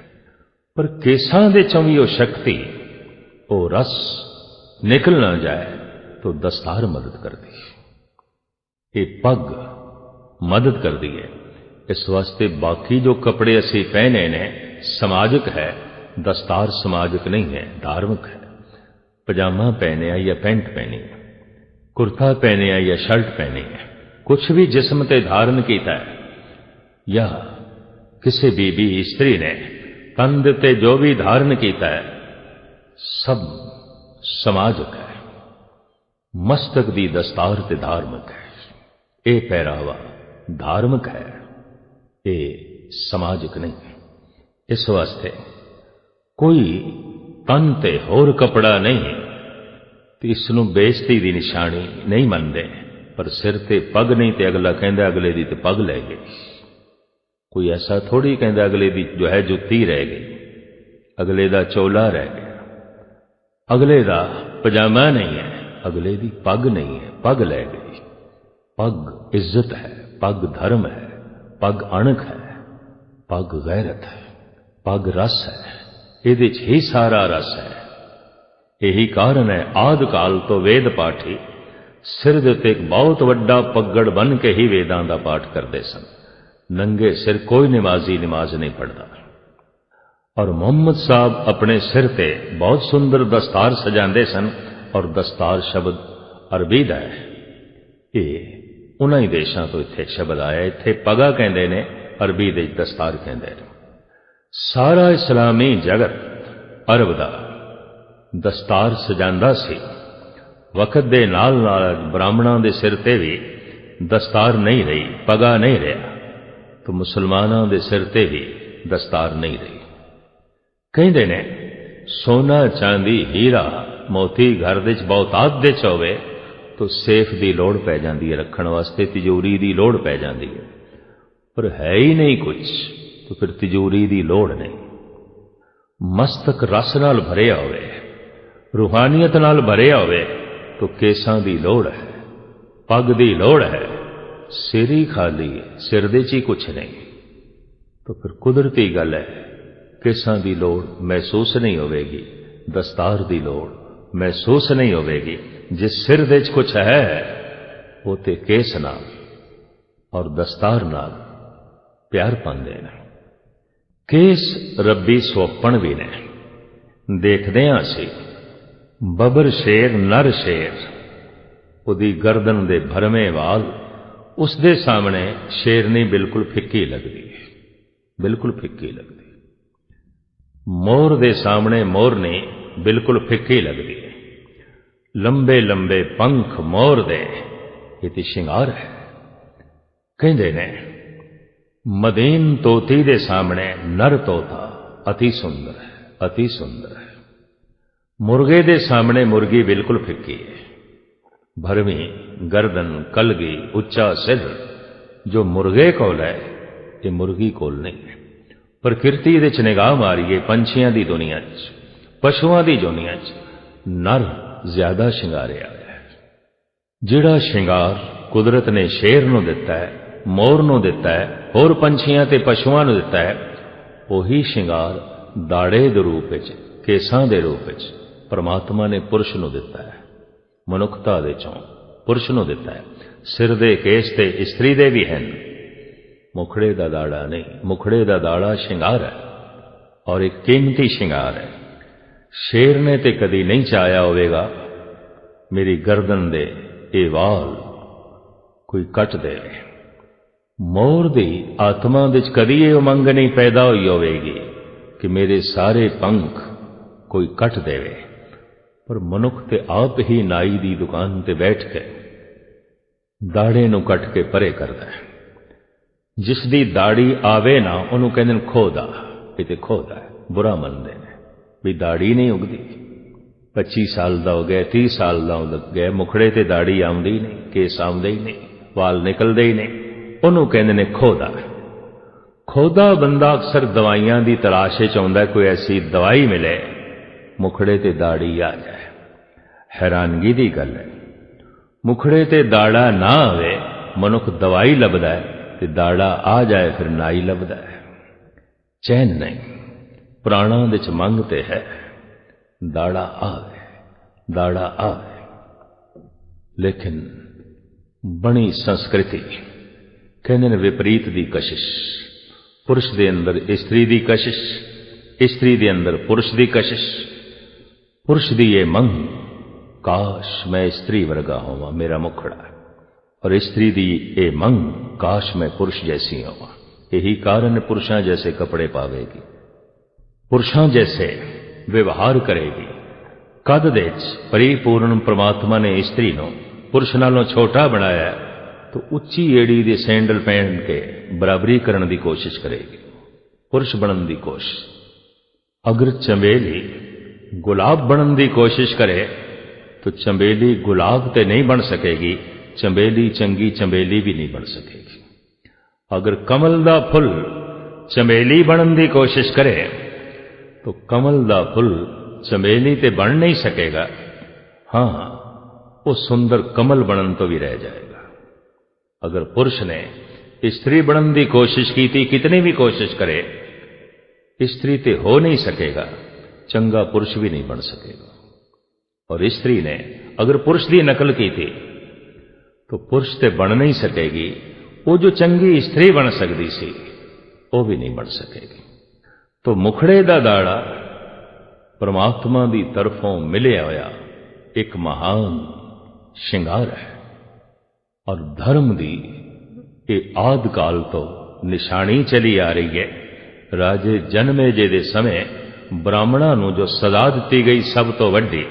पर केसां दे चों भी वो शक्ति, वो रस निकल ना जाए तो दस्तार मदद करती है, ये पग मदद करती है। इस वास्ते बाकी जो कपड़े असी पहने ने समाजिक है, दस्तार समाजिक नहीं है, धार्मिक है। पजामा पहने या पैंट पहनी है, कुर्ता पहने या शर्ट पहनी है, कुछ भी जिस्म ते धारण किया है, या किसी बीबी स्त्री ने तन ते जो भी धारण किया है, सब समाजिक है। मस्तक दी दस्तार ते धार्मिक है, ये पहरावा धार्मिक है, ये समाजिक नहीं है। इस वास्ते कोई तन ते होर कपड़ा नहीं तो इसनू बेइज्जती दी निशानी नहीं मनते, पर सिर ते पग नहीं तो अगला कहता अगले दी तो पग लै गई। कोई ऐसा थोड़ी कहता अगले दी जो है जुत्ती रह गई, अगले दा चोला रह गया, अगले दा पजामा नहीं है, अगले दी पग नहीं है, पग लै गई। पग इज्जत है, पग धर्म है, पग अणख है, पग गैरत है, पग रस है, इहदे ही सारा रस है। यही कारण है आद काल तो वेद पाठी सिर दे उत्ते एक बहुत वड्डा पगड़ बन के ही वेदां दा पाठ करते सन। नंगे सिर कोई नमाजी नमाज नहीं पढ़ता। और मोहम्मद साहब अपने सिर ते बहुत सुंदर दस्तार सजाते सन, और दस्तार शब्द अरबी दा है, ये उन्हां ही देशां तो इत्थे शब्द आया। इत्थे पगा कहंदे ने, अरबी दे दस्तार कहंदे ने। सारा इस्लामी जगत अरब दा दस्तार सजांदा सी। वक्त दे नाल नाल ब्राह्मणां दे सिर ते भी दस्तार नहीं रही, पगा नहीं रहा, तो मुसलमानां दे सिर ते भी दस्तार नहीं रही। कहंदे ने सोना चांदी हीरा मोती घर दे बहुतात दे होवे तो सेफ दी लोड़ पै जांदी है, रखण वास्ते तिजोरी दी लोड़ पै जांदी है। पर है ही नहीं कुछ तो फिर तिजोरी दी लोड़ नहीं। मस्तक रस नाल भरिया होवे, रूहानियत नाल भरिया होवे तो केसां दी लोड़ है, पग दी लोड़ है। सिर ही खाली है, सिर दे च कुछ नहीं, तो फिर कुदरती गल है केसां दी लोड़ महसूस नहीं होवेगी, दस्तार दी लोड़ महसूस नहीं होवेगी। जिस सिर दे च कुछ है वो ते केस नाल और दस्तार नाल प्यार पांदे ने। केस रब्बी सोपण भी ने। देखदे हां असीं बबर शेर नर शेर, उदी गर्दन दे भरमे वाल, उसदे सामने शेरनी बिल्कुल फिक्की लगदी है, बिल्कुल फिक्की लगदी। मोर दे सामने मोरनी बिल्कुल फिक्की लगदी है। लंबे लंबे पंख मोर दे इति शिंगार है। कहंदे ने मदीन तोती दे सामने नर तोता अति सुंदर है, अति सुंदर है। मुर्गे दे सामने मुर्गी बिल्कुल फिक्की है। भरवी गर्दन कलगी उच्चा सिर जो मुर्गे कोल है ये मुर्गी कोल नहीं है। प्रकृति दे च निगाह मारीए पंछियां दी दुनिया च, पशुआं दी दुनिया च नर ज्यादा शिंगारिया है। जिहड़ा शिंगार कुदरत ने शेर नूं दिता है, मोर नूं दिता है, होर पंछियां ते पशुआं नूं दिता है, वही शिंगार दाड़े दे रूप विच, केसां दे रूप विच परमात्मा ने पुरुष नूं दिता है। मनुखता दे चों पुरुष नूं दिता है। सिर दे केस ते इस्त्री दे भी हैं, मुखड़े दा दाड़ा नहीं। मुखड़े दा दाड़ा शिंगार है और एक कीमती शिंगार है। शेर ने ते कदी नहीं चाहया होवेगा मेरी गर्दन दे ये वाल कोई कट दे। मोर दी आत्मा विच कदी ये उमंग नहीं पैदा हुई होवेगी कि मेरे सारे पंख कोई कट देवे। पर मनुख ते आप ही नाई दी दुकान ते बैठ के दाड़े नूं कट के परे करदा है। जिस दी दाड़ी आवे ना उन्होंने कहते खोदा, ये तो खोदा है, बुरा मनते हैं भी दाड़ी नहीं उगती। 25 साल का हो गया, 30 साल का हो गया, मुखड़े ते दाड़ी आउंदी ही नहीं, केस आउंदे ही नहीं, वाल निकलते ही नहीं, उन्होंने कहते ने खोदा। खोदा बंदा अक्सर दवाइयां की तलाश चाहता है, कोई ऐसी दवाई मिले मुखड़े ते दाड़ी आ जाए। हैरानगी की गल है, मुखड़े ते दाड़ा ना आवे मनुख दवाई लभदा है, ते दाड़ा आ जाए फिर नाई लभदा है। चैन नहीं, प्राणा दे च मंगते है, दाड़ा आवे, दाड़ा आवे। लेकिन बनी संस्कृति कहते ने विपरीत दी कशिश, पुरुष दे अंदर स्त्री दी कशिश, स्त्री दे अंदर पुरुष दी कशिश। पुरुष दी ये मंग, काश मैं स्त्री वर्गा होवां, मेरा मुखड़ा, और स्त्री दी ये मंग, काश मैं पुरुष जैसी होवां। यही कारण पुरुषां जैसे कपड़े पावेगी, पुरुषां जैसे व्यवहार करेगी। कद दे परिपूर्ण परमात्मा ने स्त्री नूं पुरुष नालों छोटा बनाया, तो उच्ची एड़ी दे सैंडल पहन के बराबरी करने की कोशिश करेगी, पुरुष बनने की कोशिश। अगर चंबेली गुलाब बनने की कोशिश करे तो चंबेली गुलाब ते नहीं बन सकेगी, चंबेली चंगी चंबेली भी नहीं बन सकेगी। अगर कमल दा फुल चंबेली बनने की कोशिश करे तो कमल दा फुल चंबेली ते बन नहीं सकेगा। हाँ, वो सुंदर कमल बनन तो भी रह जाएगा। अगर पुरुष ने स्त्री बनने की कोशिश की थी, कितनी भी कोशिश करे, स्त्री ते हो नहीं सकेगा, चंगा पुरुष भी नहीं बन सकेगा। और स्त्री ने अगर पुरुष की नकल की थी तो पुरुष ते बन नहीं सकेगी, वो जो चंगी स्त्री बन सकती सी वो भी नहीं बन सकेगी। तो मुखड़े दा दाड़ा परमात्मा की तरफों मिलिया होया एक महान श्रृंगार है, और धर्म की ये आद काल तो निशानी चली आ रही है। राजे जनमेजे दे समय ब्राह्मणों नूं जो सजा दी गई सब तो वड्डी,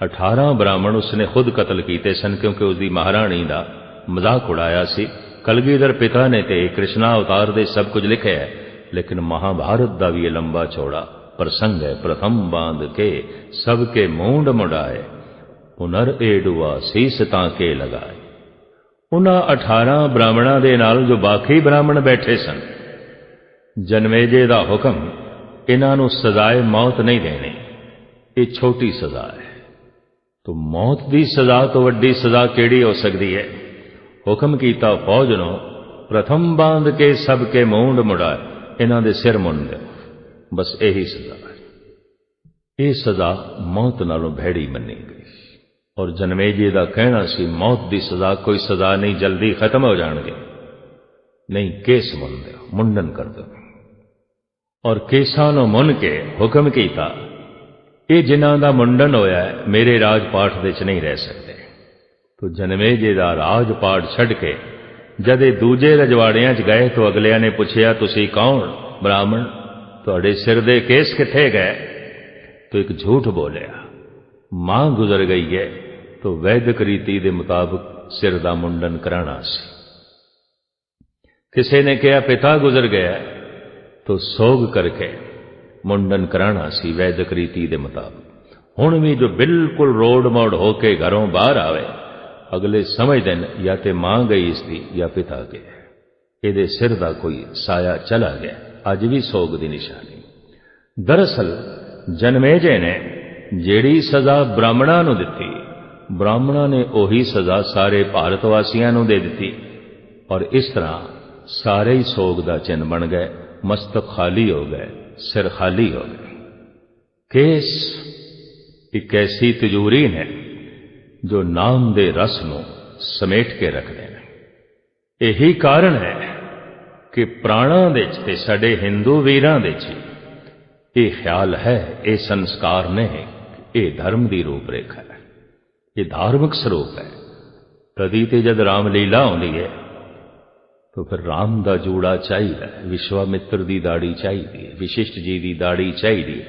18 ब्राह्मण उसने खुद कतल किए सन, क्योंकि उसकी महाराणी का मजाक उड़ाया सी। कलगीधर पिता ने ते कृष्णा अवतार दे सब कुछ लिखे है, लेकिन महाभारत का भी ये लंबा चौड़ा प्रसंग है। प्रथम बांध के सबके मूंड मुड़ाए, पुनर एडुआ सीस ताके लगाए। उन्हां 18 ब्राह्मणों के नाल जो बाकी ब्राह्मण बैठे सन, जनमेजे का हुक्म इन्हों सजाए मौत नहीं देनी, ये छोटी सजा है। तो मौत की सजा तो वड्डी सजा केड़ी हो सकती है? हुक्म कीता फौज नो, प्रथम बांध के सबके मूंड मुड़ाए, इन्हां दे सिर मुंड दो, बस यही सजा है। ये सजा मौत नालों भैड़ी मनी गई। और जनमेजे का कहना सी, मौत की सजा कोई सजा नहीं, जल्दी खत्म हो जाएंगे, नहीं केस मुन दो, मुंडन कर दो। और केसां नूं मुन के हुक्म कीता, ये जिन्हां दा मुंडन होया है मेरे राजपाठ दे च नहीं रह सकते। तो जनमेजे दा राजपाठ छड़ के जदे दूजे रजवाड़ियां च गए तो अगलियां ने पूछया, तुसी कौन? ब्राह्मण, तुहाडे सिर दे केस किथे गए? तो एक झूठ बोलिया, मां गुजर गई है तो वैदिक रीति के मुताबिक सिर दा मुंडन कराना सी। किसी ने कहा पिता गुजर गया तो सोग करके मुंडन कराना सी वैदिक रीति के मुताबिक। हुण भी जो बिल्कुल रोड मोड़ होके घरों बाहर आवे, अगले समझते हैं या तो मां गई इसकी या पिता गया, ये सिर का कोई साया चला गया। अज भी सोग की निशानी। दरअसल जनमेजे ने जेड़ी सजा ब्राह्मणों नूं दिती, ब्राह्मणों ने ओही सजा सारे भारतवासियों नूं दे दी, और इस तरह सारे ही सोग का चिन्ह बन गए। मस्तक खाली हो गए, सिर खाली हो गए। केस एक ऐसी तिजोरी ने जो नाम दे रस नूं समेट के रख देना। यही कारण है कि प्राणां दे ते साडे हिंदू वीरां दे ये ख्याल है, ये संस्कार ने, ये धर्म की रूपरेखा है, ये धार्मिक स्वरूप है। तदी ते जद रामलीला आउंदी है तो फिर राम का जूड़ा चाहिए, विश्वामित्र की दाड़ी चाहिए, विशिष्ट जी की दाड़ी चाहिए।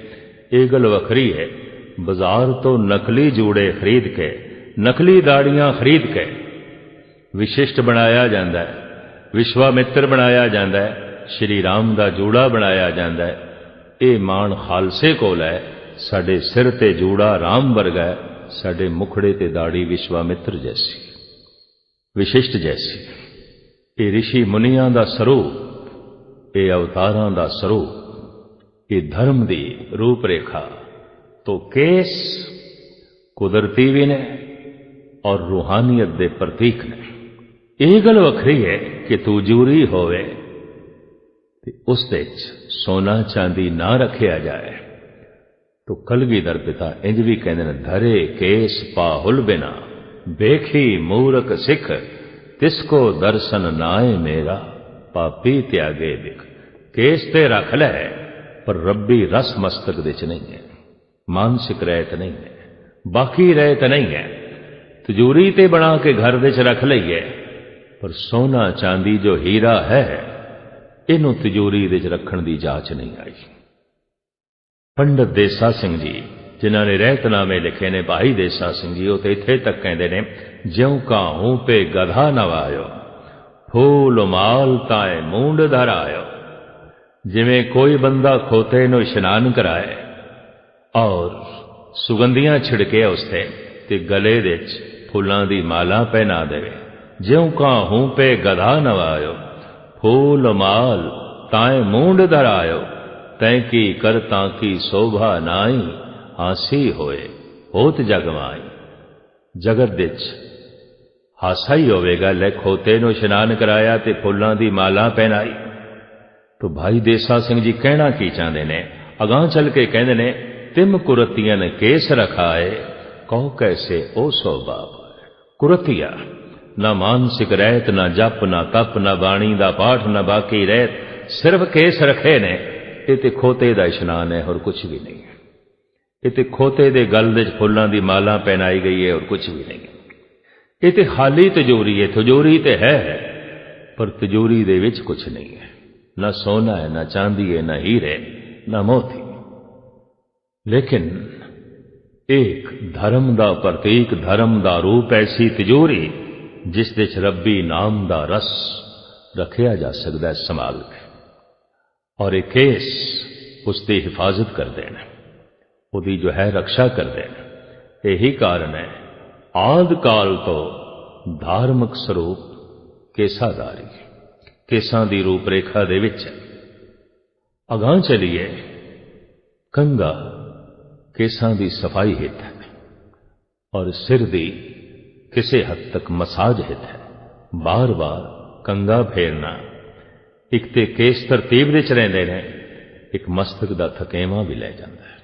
ये गल वखरी है, बाजार तो नकली जूड़े खरीद के, नकली दाड़ियां खरीद के विशिष्ट बनाया जाता है, विश्वामित्र बनाया जाता है, श्री राम का जूड़ा बनाया जाता है। ये मान खालसे कोल है। साडे सिर ते जूड़ा राम वर्गा है, साडे मुखड़े ते दाड़ी विश्वामित्र जैसी, विशिष्ट जैसी। ये ऋषि मुनियां दा स्वरूप, ये अवतारां दा स्वरूप, ये धर्म दी रूपरेखा। तो केस कुदरती भी ने और रूहानियत दे प्रतीक ने। यह गल वखरी है कि तूजूरी होवे ते उसदे सोना चांदी ना रखिया जाए। तो कलगीधर पिता इंज भी कहते हैं, धरे केस पाहुल बिना बेखी मूरख सिख, तिसको दर्शन नाए मेरा पापी त्यागे बिख। केस ते रख लै पर रब्बी रस मस्तक विच नहीं है, मानसिक रहत नहीं है, बाकी रहत नहीं है। तिजोरी ते बना के घर विच रख लईए, पर सोना चांदी जो हीरा है इनू तिजोरी विच रखण दी जाच नहीं आई। पंडित देसा सिंह जी जिन्हां ने रहतनामे लिखे ने, भाई देसा सिंह जी, वो तो इत्थे तक कहते ने, ज्यों काहूं पे गधा नवायो, फूल माल ताए मूंड धर आयो। जिवें कोई बंदा खोते नूं इशनान कराए और सुगंधियां छिड़के उसते ते गले विच फूलां दी माला पहना देवे। ज्यों काहूं पे गधा नवायो, फूल माल ताए मूंड धर आयो। तैं की करता की शोभा नाई, हासी होए होत जगमाई। जगत विच हासा ही होवेगा, ले खोते नूं इशनान कराया ते फुल्लां दी माला पहनाई। तो भाई देसा सिंह जी कहना की चाहते ने, अगां चल के कहते ने, तिम कुरतियां ने केस रखाए, कहो कैसे ओ सोबाब। कुरतिया ना मानसिक रहत, ना जप, ना तप, ना बाणी दा पाठ, ना बाकी रहत, सिर्फ केस रखे ने। ये ते खोते दा इशनान है और कुछ भी नहीं है। ये ते खोते दे गल विच फुल्लां दी माला पहनाई गई है और कुछ भी नहीं है। ये ते खाली तिजोरी है। तिजोरी ते है पर तिजोरी दे विच कुछ नहीं है, ना सोना है, ना चांदी है, ना हीरे, ना मोती। लेकिन एक धर्म दा प्रतीक, धर्म दा रूप, ऐसी तिजोरी जिस विच रब्बी नाम दा रस रखिया जा सकता है संभाल के। और एक केस उसकी हिफाजत कर देना, उसकी जो है रक्षा कर देना। यही कारण है आद काल तो धार्मिक स्वरूप केसाधारी, केसां दी रूपरेखा दे विच। अगां चलिए, कंगा केसां दी सफाई हित है और सिर दी किसी हद तक मसाज हित है। बार बार कंगा फेरना, एक ते केस तरतीब विच रहिंदे ने, एक मस्तक दा थकेवा भी लै जांदा है।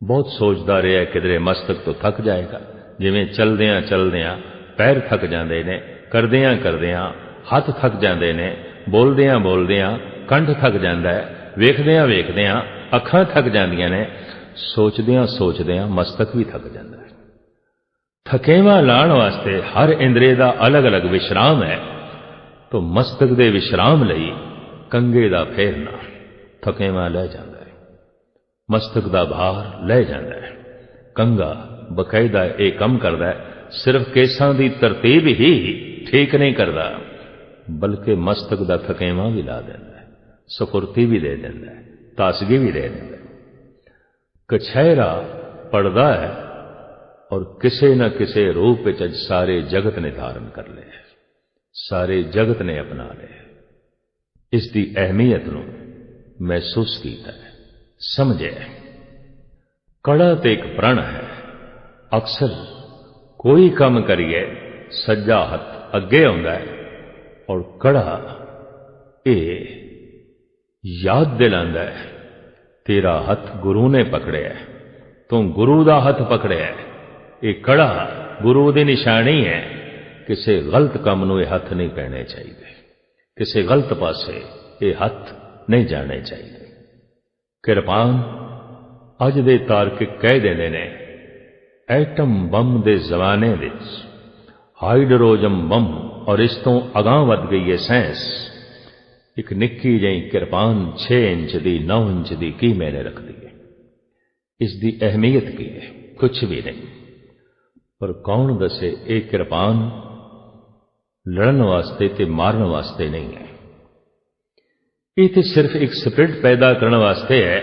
बहुत सोचदा रहा किधरे मस्तक तो थक जाएगा, जिवें चलदियां चलदियां पैर थक जांदे ने, करदियां करदियां हथ थक जांदे ने, बोलदियां बोलदियां कंठ थक जांदा है, वेखदियां वेखदियां अखां थक जांदियां ने, सोचदियां सोचदियां मस्तक भी थक जांदा है। थकेवा लाण वास्ते हर इंद्रिय दा अलग अलग विश्राम है। तो मस्तक दे विश्राम लई कंगे दा फेरना थकेवा लै जांदा है, मस्तक दा भार लै जांदा है। कंगा बकायदा ये कम करदा है, सिर्फ केसां दी तरतीब ही ठीक नहीं करता, बल्कि मस्तक दा थकेवा भी ला देंदा है, सुफुर्ती भी दे देंदा है, ताजगी भी दे देंदा है। कछहरा पड़दा है और किसे न किसे रूप विच सारे जगत ने धारण कर लिया, सारे जगत ने अपना लिया। इसकी अहमियत नूं महसूस कीता है, समझे। कड़ा ते एक प्रण है। अक्सर कोई काम करिए सज्जा हथ अगे आउंदा है और कड़ा ये याद दिलांदा है, तेरा हथ गुरु ने पकड़िया है, तू गुरु दा हथ पकड़िया है। ये कड़ा गुरु की निशानी है। किसी गलत काम नूं ये हथ नहीं पैने चाहिए, किसी गलत पासे ये हथ नहीं जाने चाहिए। किरपान अज दे तार्किक कह देंदे ने, एटम बम दे जमाने विच हाइड्रोजन बम और इस तो अगां वध गई है साइंस। एक निक्की जी किरपान 6 इंच की 9 इंच की की मैंने रख दी है। इसकी अहमियत की है? कुछ भी नहीं। पर कौन दसे ये किरपान लड़न वास्ते ते मारन वास्ते नहीं है। ये तो सिर्फ एक स्पिरिट पैदा करने वास्ते है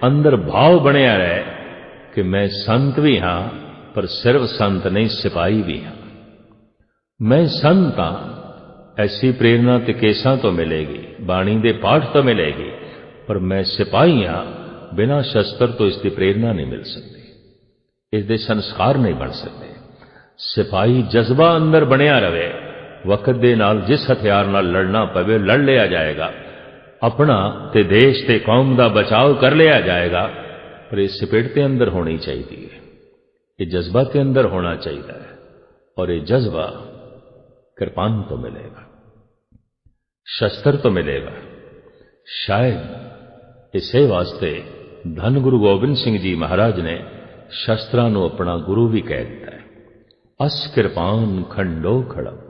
अंदर भाव बनिया रहे कि मैं संत भी हाँ पर सिर्फ संत नहीं सिपाही भी हाँ। मैं संत हाँ ऐसी प्रेरणा ते केसां तो मिलेगी, बाणी दे पाठ तो मिलेगी, पर मैं सिपाही हाँ बिना शस्त्र तो इसकी प्रेरणा नहीं मिल सकती, इसके संस्कार नहीं बन सकते। सिपाही जज्बा अंदर बनिया रहे, वक्त दे नाल जिस हथियार नाल लड़ना पवे लड़ लिया जाएगा, अपना ते देश ते कौम का बचाव कर लिया जाएगा, पर इस स्पिरिट के अंदर होनी चाहिए, ये जज्बा के अंदर होना चाहिए है। और ये जज्बा कृपान तो मिलेगा, शस्त्र तो मिलेगा। शायद इसे वास्ते धन गुरु गोबिंद सिंह जी महाराज ने शस्त्रां नूं अपना गुरु भी कह दिता है। अस कृपान खंडो खड़क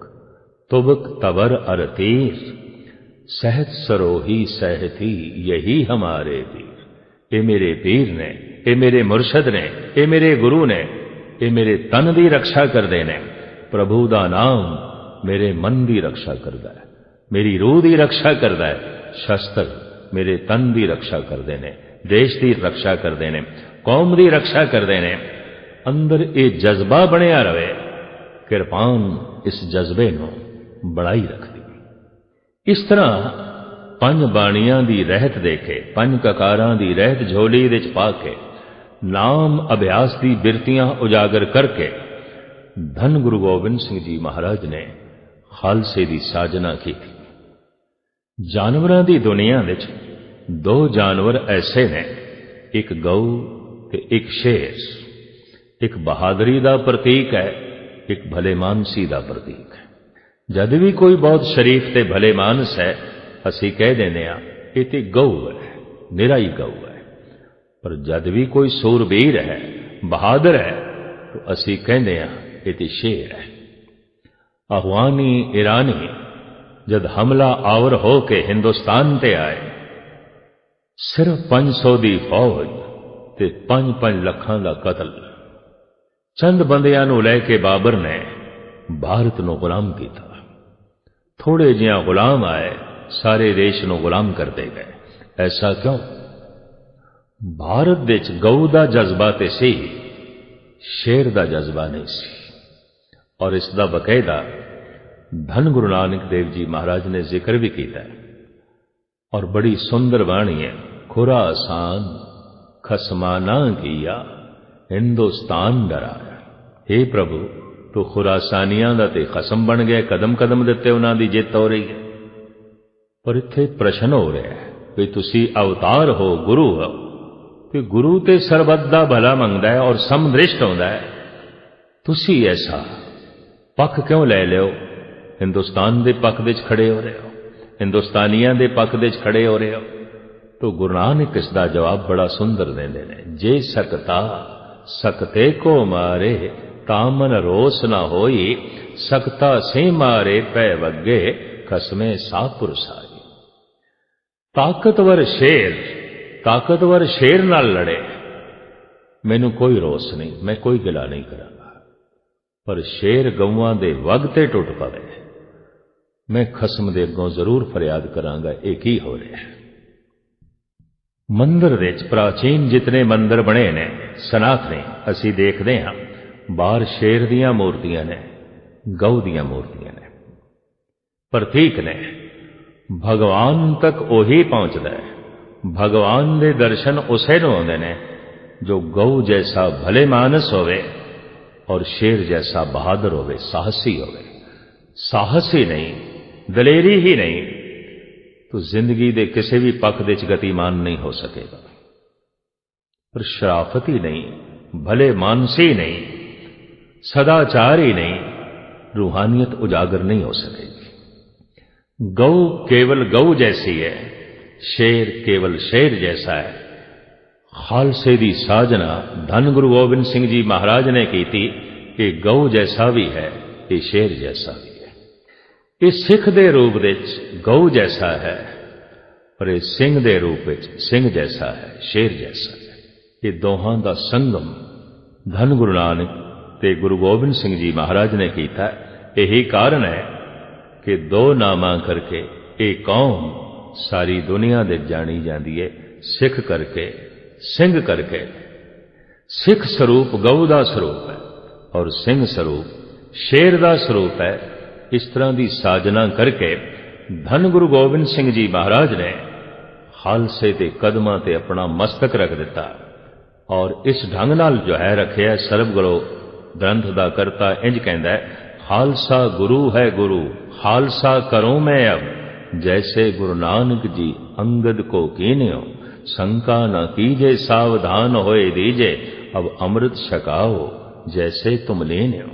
तुबक तवर अर तीर, सहत सरोही सहती यही हमारे पीर। ये मेरे पीर ने, ये मेरे मुर्शद ने, ये मेरे गुरु ने, ये मेरे तन की रक्षा करते हैं। प्रभु का नाम मेरे मन की रक्षा करता है, मेरी रूह की रक्षा करता है। शस्त्र मेरे तन की रक्षा करते हैं, देश की रक्षा करते हैं, कौम की रक्षा करते हैं। अंदर ये जज्बा बनिया रहे, कृपान इस जज्बे को बढ़ाई रखती। इस तरह पंज बाणियां दी रहत देखे, पंज ककारां दी रहत झोली विच पा के, नाम अभ्यास की बिरतियां उजागर करके धन गुरु गोबिंद सिंह जी महाराज ने खालसे की साजना की थी। जानवरां दी दुनिया विच दो जानवर ऐसे ने, एक गऊ ते एक शेर। एक बहादुरी का प्रतीक है, एक भले मानसी का प्रतीक है। जद भी कोई बहुत शरीफ ते भले मानस है, असी कह देने ये ते गऊ है, निरा ही गऊ है। पर जद भी कोई सूरबीर है, बहादुर है, तो असी कहते ये ते शेर है। अफगानी ईरानी जद हमला आवर हो के हिंदुस्तान ते आए, सिर्फ 500 दी फौज ते 5-5 लखां दा कतल। चंद बंदियां नूं लैके बाबर ने भारत नूं गुलाम किया। थोड़े जिहा गुलाम आए, सारे देश नूं गुलाम करते गए। ऐसा क्यों? भारत विच गऊ दा जज्बा ते सी, शेर दा जज्बा नहीं सी। और इसका बकायदा धन गुरु नानक देव जी महाराज ने जिक्र भी किया है, और बड़ी सुंदर वाणी है। खुरासान खसमाना किया, हिंदुस्तान डराया। हे प्रभु, तो खुरासानियां दा ते खसम बन गया, कदम कदम दिते उन्हां दी जित हो रही है। पर इत्थे प्रश्न हो रहा है कि तुसी अवतार हो, गुरु हो, कि गुरु ते सरबत दा भला मंगदा है और समदृष्ट होंदा है। तुसी ऐसा पक्ष क्यों ले लियो? हिंदुस्तान दे पक्ष विच खड़े हो रहे हो, हिंदुस्तानियां दे पक्ष विच खड़े हो रहे हो। तो गुरु नानक इसका जवाब बड़ा सुंदर देंदे ने। जे सकता सकते को मारे, तामन रोस ना होई, सकता से मारे पै वगे, कसमे सापुर सारी। ताकतवर शेर नाल लड़े, मैनू कोई रोस नहीं, मैं कोई गिला नहीं करांगा। पर शेर गऊआं दे वग ते टुट पवे, मैं खसम दे अगों जरूर फरियाद करांगा। एक ही हो रहा है। मंदिर विच प्राचीन जितने मंदिर बने ने सनातनी, असी देखते हाँ बाहर शेर दियां मूर्तियां ने, गऊ दियां मूर्तियां ने, प्रतीक ने। भगवान तक ओही पहुंचता है, भगवान दे दर्शन उसे नूं होंदे ने जो गऊ जैसा भले मानस होवे और शेर जैसा बहादुर होवे, साहसी होवे। साहसी नहीं, दलेरी ही नहीं, तो जिंदगी दे किसी भी पक्ष विच गतिमान नहीं हो सकेगा। पर शराफत ही नहीं, भले मानसी नहीं, सदाचार ही नहीं, रूहानियत उजागर नहीं हो सकेगी। गऊ केवल गऊ जैसी है, शेर केवल शेर जैसा है। खालसे दी साजना धन गुरु गोबिंद सिंह जी महाराज ने की थी कि गऊ जैसा भी है, ये शेर जैसा भी है। इस सिख दे रूप विच गऊ जैसा है, पर इस सिंह दे रूप विच सिंह जैसा है, शेर जैसा है। ये दोहां दा संगम धन गुरु नानक ते गुरु गोबिंद सिंह जी महाराज ने किया। यही कारण है कि दो नामां करके एक कौम सारी दुनिया दे जानी जाती है, सिख करके सिंह करके। सिख स्वरूप गऊ का स्वरूप है और सिंह स्वरूप शेर का स्वरूप है। इस तरह की साजना करके धन गुरु गोबिंद सिंह जी महाराज ने खालसे के कदमां ते अपना मस्तक रख दिता और इस ढंग नाल जो है रखे है। सर्वगुरु ग्रंथ का करता इंज कहता है, खालसा गुरु है गुरु खालसा करो मैं अब, जैसे गुरु नानक जी अंगद को कीन्यो, शंका न कीजे सावधान होए दीजे, अब अमृत छकाओ जैसे तुम लेन्यो।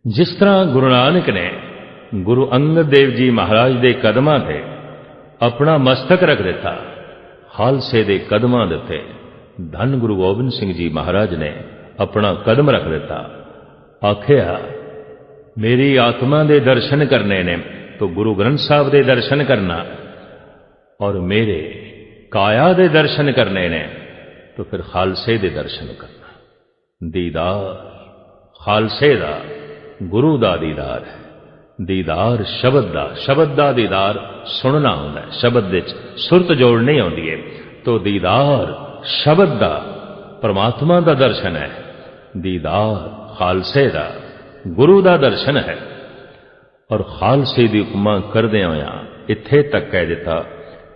जिस तरह गुरु नानक ने गुरु अंगद देव जी महाराज के कदमां ते अपना मस्तक रख दिता, खालसे दे कदमां दिते धन गुरु गोबिंद सिंह जी महाराज ने अपना कदम रख दिता। आखिया मेरी आत्मा दे दर्शन करने ने तो गुरु ग्रंथ साहब दे दर्शन करना, और मेरे काया दे दर्शन करने ने तो फिर खालसे दे दर्शन करना। दीदार खालसे दा गुरु दा दीदार है। दीदार शब्द दा दीदार सुनना होंदा है, शब्द विच सुरत जोड़नी होंदी है। तो दीदार शब्द दा परमात्मा दा दर्शन है, दीदार खालसे दा गुरु दा दर्शन है। और खालसे दी उपमा करदे होया इत्थे तक कह दिता,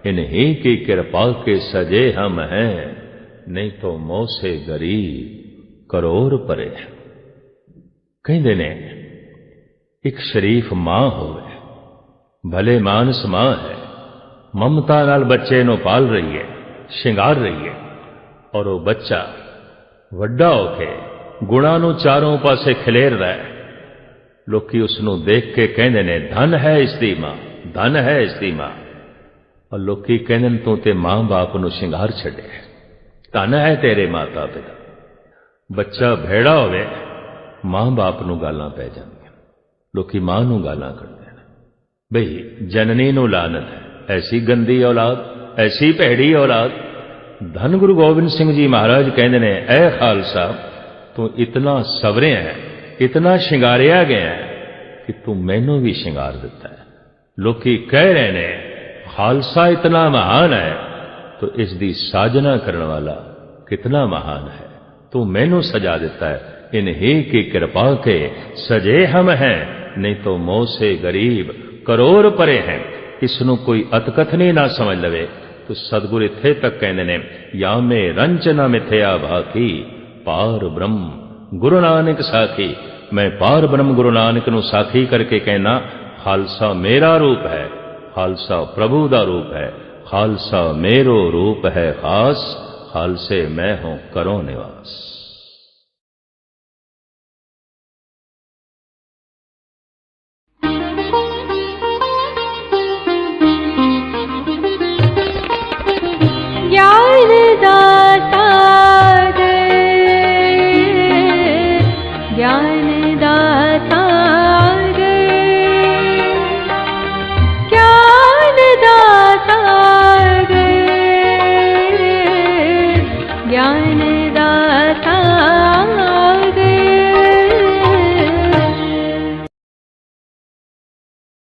इन्हीं की कृपा के सजे हम हैं, नहीं तो मोह से गरीब करोड़ परे। कहते ने एक शरीफ मां होवे, भले मानस मां है, ममता नाल बच्चे नूं पाल रही है, शिंगार रही है, और वो बच्चा वड्डा होके गुणा नूं चारों पासे खिलेरदा है। लोकी उसनूं देख के कहंदे ने धन है इसदी मां, धन है इसदी मां। और लोकी कहंदे तूं ते मां बाप नूं शिंगार छड्डे, धन है तेरे माता पिता। बच्चा भेड़ा होवे, मां बाप नूं गालां पै जांदियां, लोकी मां नूं गालां कढदे ने, बई जननी नूं लानत है, ऐसी गंदी औलाद, ऐसी भैड़ी औलाद। धन गुरु गोबिंद सिंह जी महाराज कहंदे ने, ऐ खालसा तू इतना सवरे है, इतना शिंगारिया गया है कि तू मैनू भी शिंगार दिता है। लोकी कह रहे ने खालसा इतना महान है तो इसकी साजना करने वाला कितना महान है, तू मैनू सजा दिता है। इन्हीं की कृपा के सजे हम हैं, नहीं तो मोह से गरीब करोड़ परे हैं। इसनों कोई अतकथनी ना समझ लवे तो सतगुरु इत्थे तक कहंदे ने, या में रंच न मिथया भाकी, पार ब्रह्म गुरु नानक साखी। मैं पार ब्रह्म गुरु नानक नूं साखी करके कहना, खालसा मेरा रूप है, खालसा प्रभु दा रूप है, खालसा मेरो रूप है खास, खालसे मैं हूं करो निवास।